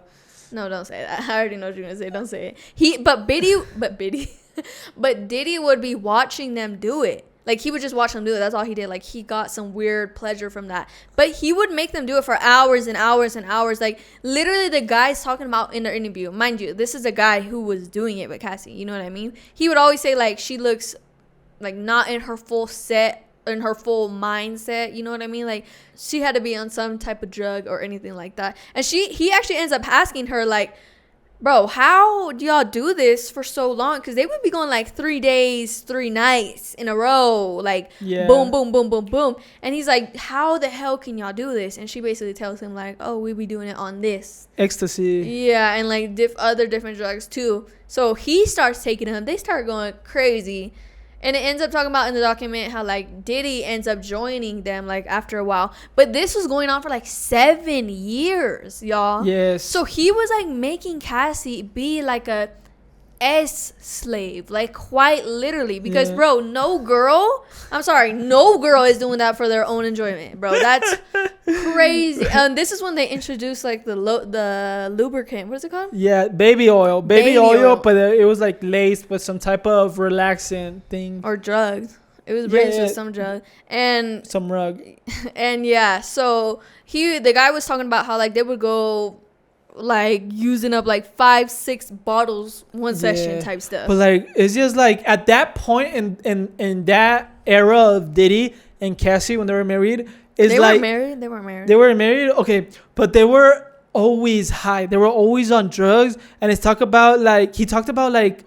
don't say that. I already know what you're gonna say. Don't say it. But Diddy would be watching them do it. Like, he would just watch them do it. That's all he did. Like, he got some weird pleasure from that. But he would make them do it for hours and hours and hours. Like, literally, the guy's talking about in their interview. Mind you, this is a guy who was doing it with Cassie. You know what I mean? He would always say, like, she looks, like, not in her full mindset. You know what I mean? Like, she had to be on some type of drug or anything like that. And he actually ends up asking her, like, bro, how do y'all do this for so long? Because they would be going like 3 days, 3 nights in a row. Like, boom, boom, boom, boom, boom. And he's like, how the hell can y'all do this? And she basically tells him, like, oh, we be doing it on this. Ecstasy. Yeah, and like other different drugs too. So he starts taking them. They start going crazy. And it ends up talking about in the document how like Diddy ends up joining them like after a while. But this was going on for like 7 years, y'all. Yes. So he was like making Cassie be like a slave, like quite literally, because bro, no girl is doing that for their own enjoyment, bro. That's crazy. And this is when they introduced like the lubricant, what is it called? Baby oil, baby oil, but it was like laced with some type of relaxant thing or drugs. It was rinsed with some drug and some rug. And so the guy was talking about how like they would go like using up like 5-6 bottles one session type stuff. But like it's just like at that point in that era of Diddy and Cassie when they were married, they weren't married. They were married, okay, but they were always high. They were always on drugs, and he talked about like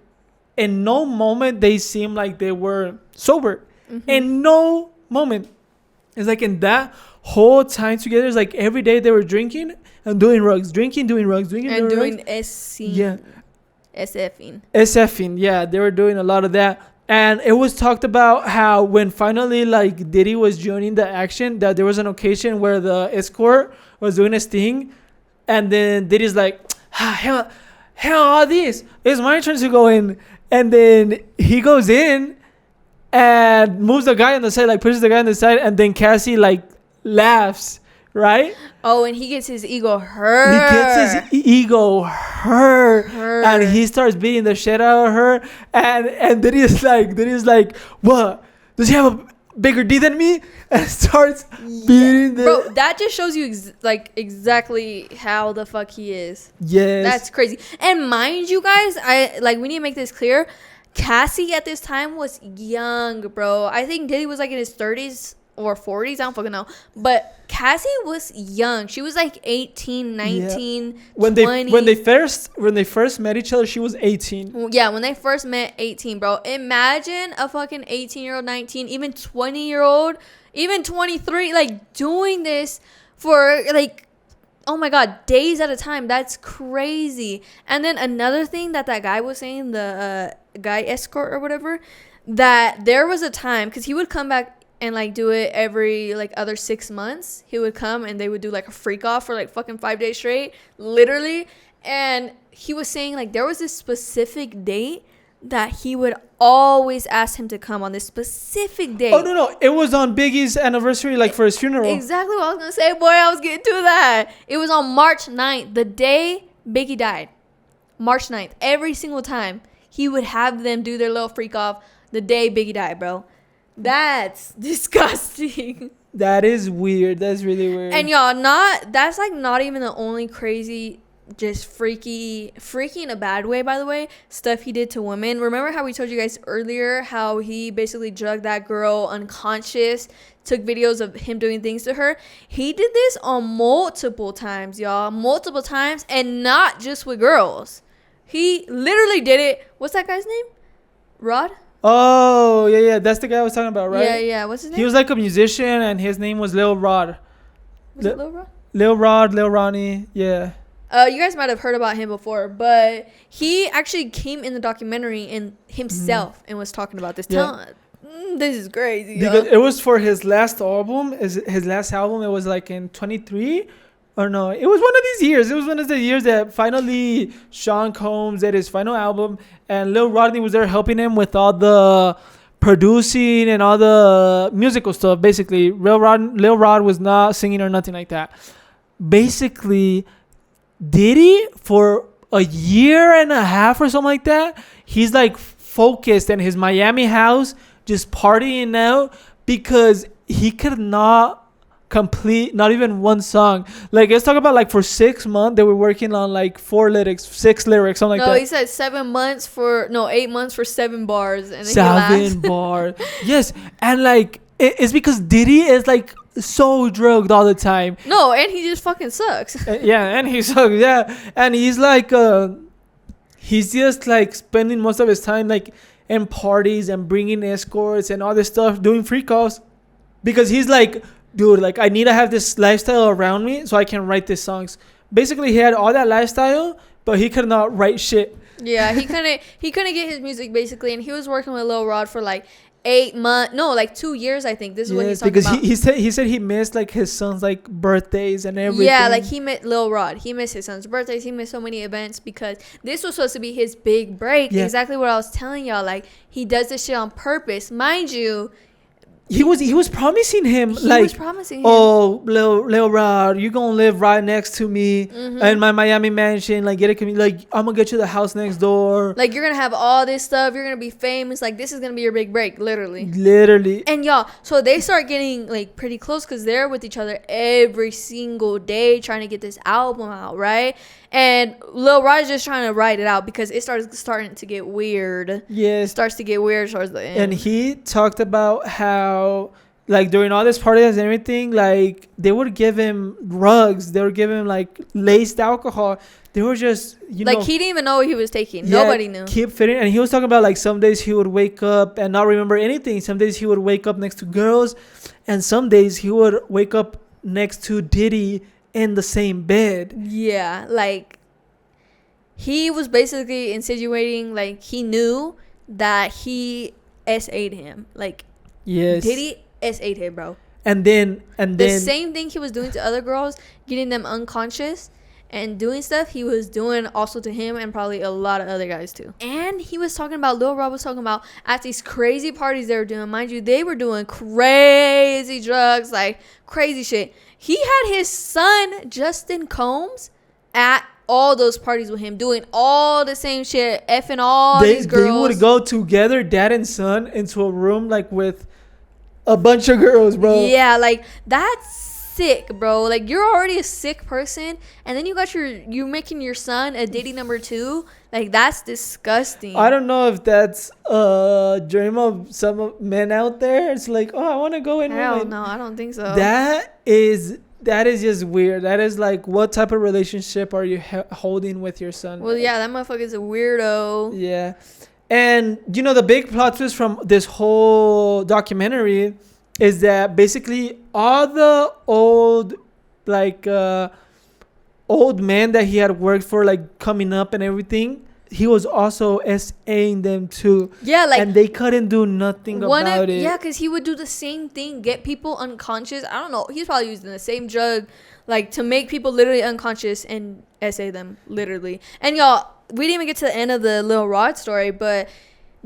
in no moment they seemed like they were sober. Mm-hmm. In no moment. It's like in that whole time together, it's like every day they were drinking and doing drugs, doing drugs. And doing SFing. Yeah, they were doing a lot of that. And it was talked about how when finally like Diddy was joining the action, that there was an occasion where the escort was doing his thing, and then Diddy's like, hell all this. It's my turn to go in. And then he goes in and moves the guy on the side, like pushes the guy on the side, and then Cassie like laughs, right? Oh, and he gets his ego hurt. And he starts beating the shit out of her. And then he's like, what? Does he have a bigger D than me? And starts beating the... Bro, that just shows you exactly how the fuck he is. Yes. That's crazy. And mind you guys, we need to make this clear. Cassie at this time was young, bro. I think Diddy was like in his 30s or 40s. I don't fucking know. But Cassie was young. She was like 18, 19, 20. When they first met each other, she was 18. Yeah, when they first met, 18, bro. Imagine a fucking 18-year-old, 19, even 20-year-old, even 23, like doing this for like, oh my God, days at a time. That's crazy. And then another thing that guy was saying, the guy escort or whatever, that there was a time, because he would come back and like do it every like other 6 months. He would come and they would do like a freak off for like fucking 5 days straight, literally. And he was saying like there was this specific date that he would always ask him to come on, this specific date. Oh no, it was on Biggie's anniversary, like for his funeral. Exactly what I was gonna say, boy. I was getting to that. It was on March 9th, the day Biggie died. March 9th, every single time he would have them do their little freak off the day Biggie died, bro. That's disgusting. That is weird. That's really weird. And y'all, that's like not even the only crazy, just freaky in a bad way, by the way, stuff he did to women. Remember how we told you guys earlier how he basically drugged that girl unconscious, took videos of him doing things to her? He did this on multiple times, y'all. Multiple times, and not just with girls. He literally did it. What's that guy's name? Rod? Oh, yeah. That's the guy I was talking about, right? Yeah. What's his name? He was like a musician, and his name was Lil Rod. Was it Lil Rod? Lil Rod, Lil Ronnie, yeah. You guys might have heard about him before, but he actually came in the documentary in himself and was talking about this. This is crazy. Because it was for his last album. His last album, it was like in 23. Or no, it was one of these years. It was one of the years that finally Sean Combs did his final album, and Lil Rodney was there helping him with all the producing and all the musical stuff. Basically, Lil Rod was not singing or nothing like that. Basically, Diddy, for a year and a half or something like that, he's like focused in his Miami house, just partying out, because he could not complete not even one song. Like, let's talk about like for 6 months they were working on like 6 lyrics, something like that. No, he said 8 months for 7 bars, and then 7 bars. Yes, and like it's because Diddy is like so drugged all the time. No, and he just fucking sucks. And he sucks. Yeah, and he's like he's just like spending most of his time like in parties and bringing escorts and all this stuff, doing freak offs, because he's like, dude, like I need to have this lifestyle around me so I can write these songs. Basically, he had all that lifestyle, but he could not write shit. Yeah, he couldn't get his music basically, and he was working with Lil Rod for like 8 months, no, like 2 years, I think. This is what he's talking because about. he said he missed like his son's like birthdays and everything. Yeah, like he met Lil Rod. He missed his son's birthdays. He missed so many events because this was supposed to be his big break. Yeah. Exactly what I was telling y'all. Like he does this shit on purpose, mind you. He was promising him oh, Lil Rod, you gonna live right next to me in my Miami mansion, like I'm gonna get you the house next door, like you're gonna have all this stuff, you're gonna be famous, like this is gonna be your big break, literally. And y'all, so they start getting like pretty close because they're with each other every single day trying to get this album out, right? And Lil Rod is just trying to write it out because it starting to get weird. Yes. It starts to get weird towards the end. And he talked about how, like, during all this parties and everything, like, they would give him drugs. They would give him, like, laced alcohol. They were just, he didn't even know what he was taking. Yeah, nobody knew. Keep fitting. And he was talking about, like, some days he would wake up and not remember anything. Some days he would wake up next to girls. And some days he would wake up next to Diddy in the same bed. Yeah, like he was basically insinuating like he knew that he SA'd him. Like, yes, Diddy SA'd him, bro. And then the same thing he was doing to other girls, getting them unconscious and doing stuff, he was doing also to him and probably a lot of other guys too. And he was talking about, Lil Rob was talking about at these crazy parties they were doing. Mind you, they were doing crazy drugs, like crazy shit. He had his son, Justin Combs, at all those parties with him, doing all the same shit, effing all these girls. They would go together, dad and son, into a room, like, with a bunch of girls, bro. Yeah, like, that's sick, bro. Like, you're already a sick person, and then you're making your son a Diddy number 2. Like, that's disgusting. I don't know if that's a dream of some men out there. It's like, oh, I want to go in. Hell no, I don't think so. That is just weird. That is like, what type of relationship are you holding with your son? Well, yeah, that motherfucker's a weirdo. Yeah. And, you know, the big plot twist from this whole documentary is that basically all the old, like, old men that he had worked for, like, coming up and everything, he was also SAing them too. Yeah, like, and they couldn't do nothing about it. Yeah, because he would do the same thing, get people unconscious. I don't know. He's probably using the same drug, like, to make people literally unconscious and SA them, literally. And y'all, we didn't even get to the end of the Lil Rod story, but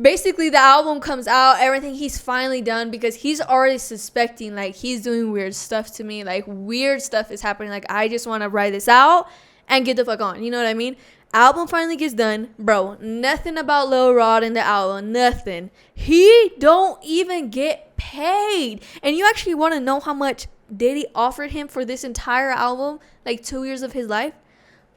basically the album comes out, everything, he's finally done because he's already suspecting, like, he's doing weird stuff to me. Like, weird stuff is happening. Like, I just want to write this out and get the fuck on. You know what I mean? Album finally gets done, bro. Nothing about Lil Rod in the album. Nothing. He don't even get paid. And you actually want to know how much Diddy offered him for this entire album, like 2 years of his life?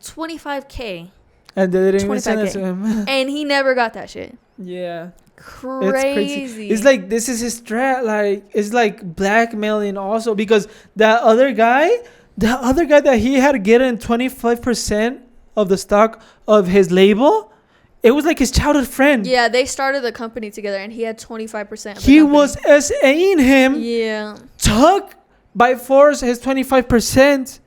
$25K. And they didn't even send it to him. And he never got that shit. Yeah. Crazy. It's crazy. It's like, this is his strat. Like, it's like blackmailing also, because that other guy that he had getting 25% of the stock of his label, it was like his childhood friend. Yeah, they started the company together and he had 25% of he was SAing him. Yeah. Took by force his 25%,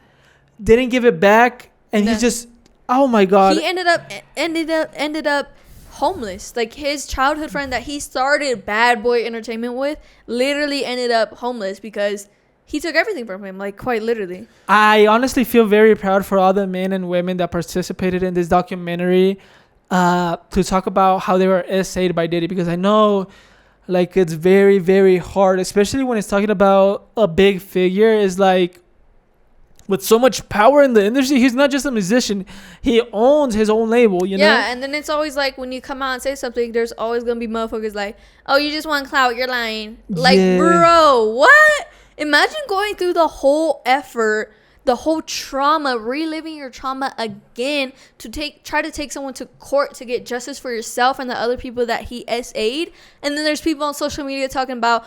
didn't give it back, and he just, oh my god. He ended up homeless. Like, his childhood friend that he started Bad Boy Entertainment with literally ended up homeless because he took everything from him, like, quite literally. I honestly feel very proud for all the men and women that participated in this documentary to talk about how they were SA'd by Diddy, because I know, like, it's very, very hard, especially when it's talking about a big figure. Is like, with so much power in the industry, he's not just a musician, he owns his own label, you know? Yeah, and then it's always like, when you come out and say something, there's always gonna be motherfuckers like, oh, you just want clout, you're lying. Like, bro, what? Imagine going through the whole effort, the whole trauma, reliving your trauma again to try to take someone to court to get justice for yourself and the other people that he SA'd. And then there's people on social media talking about,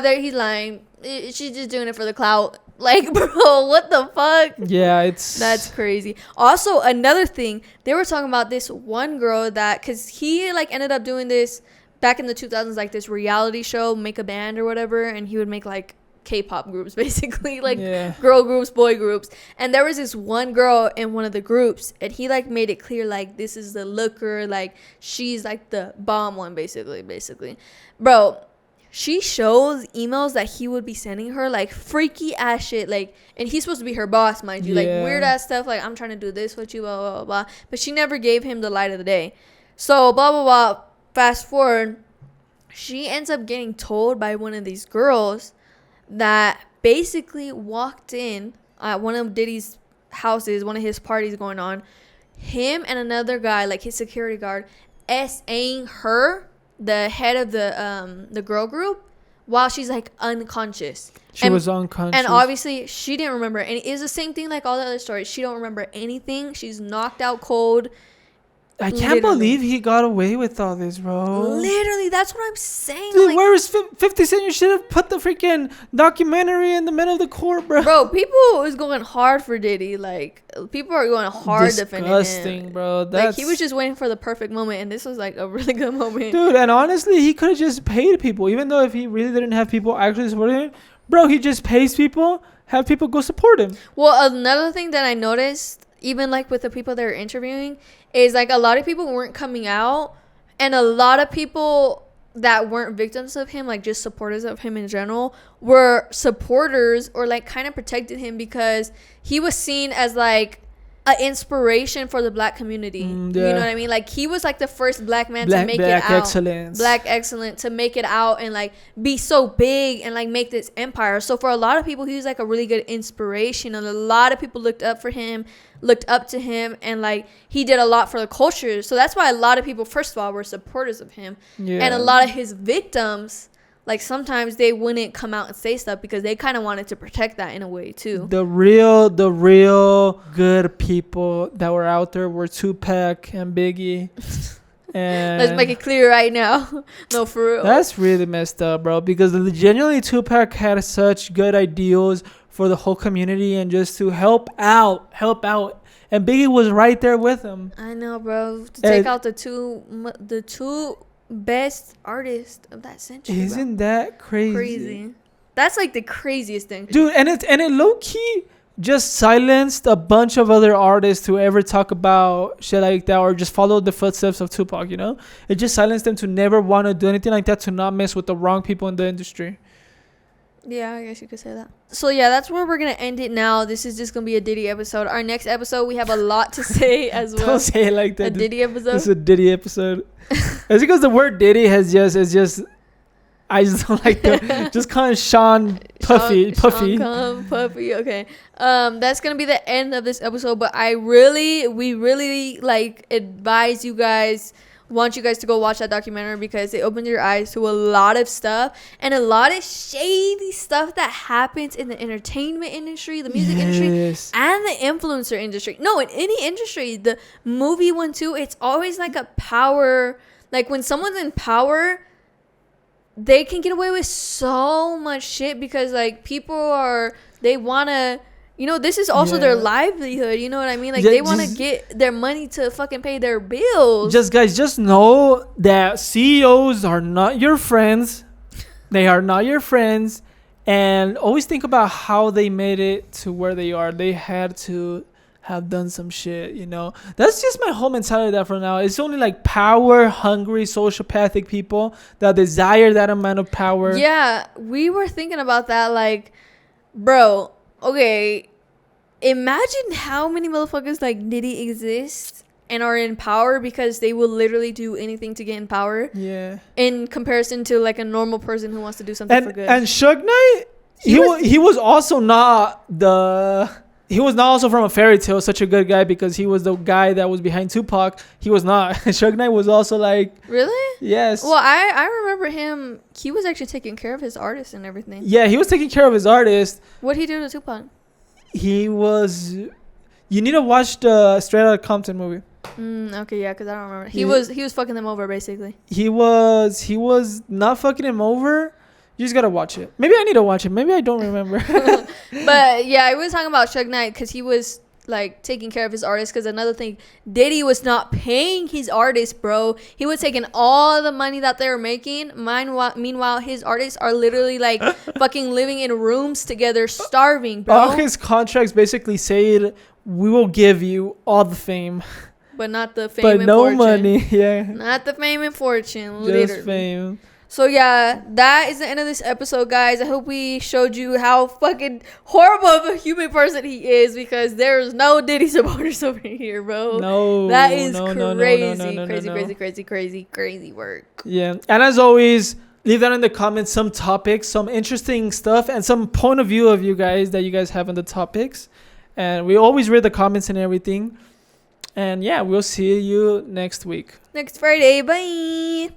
he's lying. She's just doing it for the clout. Like, bro, what the fuck? Yeah, that's crazy. Also, another thing, they were talking about this one girl that, because he, like, ended up doing this back in the 2000s, like, this reality show, Make a Band or whatever, and he would make, like, K-pop groups, basically, like Yeah. girl groups, boy groups. And there was this one girl in one of the groups, and he like made it clear like this is the looker, like she's like the bomb one, basically. Bro, she shows emails that he would be sending her, like freaky ass shit, like, and he's supposed to be her boss, mind you, like weird ass stuff, like I'm trying to do this with you, blah blah blah. But she never gave him the light of the day. So blah blah blah. Fast forward, she ends up getting told by one of these girls that basically walked in at one of Diddy's houses, one of his parties going on. Him and another guy, like his security guard, SAing her, the head of the girl group, while she's like unconscious. She was unconscious. And obviously she didn't remember. And it is the same thing like all the other stories. She don't remember anything. She's knocked out cold. I can't believe he got away with all this, bro. Literally, that's what I'm saying. Dude, like, where was 50 Cent? You should have put the freaking documentary in the middle of the court, bro. Bro, people is going hard for Diddy. Like, people are going hard defending him. Disgusting, bro. Like, he was just waiting for the perfect moment, and this was like a really good moment. Dude, and honestly, he could have just paid people. Even though if he really didn't have people actually supporting him, bro, he just pays people, have people go support him. Well, another thing that I noticed, even like with the people that are interviewing, is like a lot of people weren't coming out, and a lot of people that weren't victims of him, like just supporters of him in general, were supporters or like kind of protected him because he was seen as like an inspiration for the black community. Yeah. You know what I mean? Like he was like the first black man to make it out. Black excellence to make it out and like be so big and like make this empire. So for a lot of people, he was like a really good inspiration, and a lot of people looked up to him, and like he did a lot for the culture. So that's why a lot of people, first of all, were supporters of him. Yeah. And a lot of his victims, like sometimes they wouldn't come out and say stuff because they kind of wanted to protect that in a way too. The real good people that were out there were Tupac and Biggie. And let's make it clear right now. No, for real. That's really messed up, bro, because genuinely Tupac had such good ideals for the whole community and just to help out. And Biggie was right there with him. I know, bro. To take out the two best artist of that century. Isn't that crazy? That's like the craziest thing, dude. And it low-key just silenced a bunch of other artists who ever talk about shit like that or just follow the footsteps of Tupac, you know. It just silenced them to never want to do anything like that, to not mess with the wrong people in the industry. Yeah, I guess you could say that. So yeah, that's where we're gonna end it now. This is just gonna be a Diddy episode. Our next episode, we have a lot to say as well. Don't say it like that. A Diddy episode. This is a Diddy episode. It's because the word Diddy is just I just don't like the just calling Sean Puffy. Sean Puffy. Okay. That's gonna be the end of this episode. But we really like advise you guys. Want you guys to go watch that documentary because it opened your eyes to a lot of stuff and a lot of shady stuff that happens in the entertainment industry, the music industry, and the influencer industry. No, in any industry, the movie one too, it's always like a power. Like when someone's in power, they can get away with so much shit because like they want to, you know, this is also their livelihood. You know what I mean? Like, they want to get their money to fucking pay their bills. Just know that CEOs are not your friends. They are not your friends. And always think about how they made it to where they are. They had to have done some shit, you know? That's just my whole mentality that for now. It's only like power-hungry, sociopathic people that desire that amount of power. Yeah, we were thinking about that. Like, bro, okay, imagine how many motherfuckers like Diddy exist and are in power because they will literally do anything to get in power. Yeah. In comparison to like a normal person who wants to do something for good. And Suge Knight, he was also not he was not also from a fairy tale, such a good guy, because he was the guy that was behind Tupac. He was not. Suge Knight was also like... Really? Yes. Well, I remember him. He was actually taking care of his artists and everything. Yeah, he was taking care of his artists. What did he do to Tupac? He was... You need to watch the Straight Outta Compton movie. Okay, yeah, because I don't remember. He was fucking them over, basically. He was not fucking him over. You just gotta watch it. Maybe I need to watch it. Maybe I don't remember. But yeah, I was talking about Suge Knight because he was like taking care of his artists. Because another thing, Diddy was not paying his artists, bro. He was taking all the money that they were making. Meanwhile, his artists are literally like fucking living in rooms together, starving, bro. All his contracts basically said, "We will give you all the fame, but not the fame but and no fortune. money." Yeah, Not the fame and fortune. just Literally. fame. So yeah, that is the end of this episode, guys. I hope we showed you how fucking horrible of a human person he is, because there's no Diddy supporters over here, bro. No, That is crazy work. Yeah, and as always, leave down in the comments some topics, some interesting stuff, and some point of view of you guys that you guys have on the topics. And we always read the comments and everything. And yeah, we'll see you next week. Next Friday. Bye.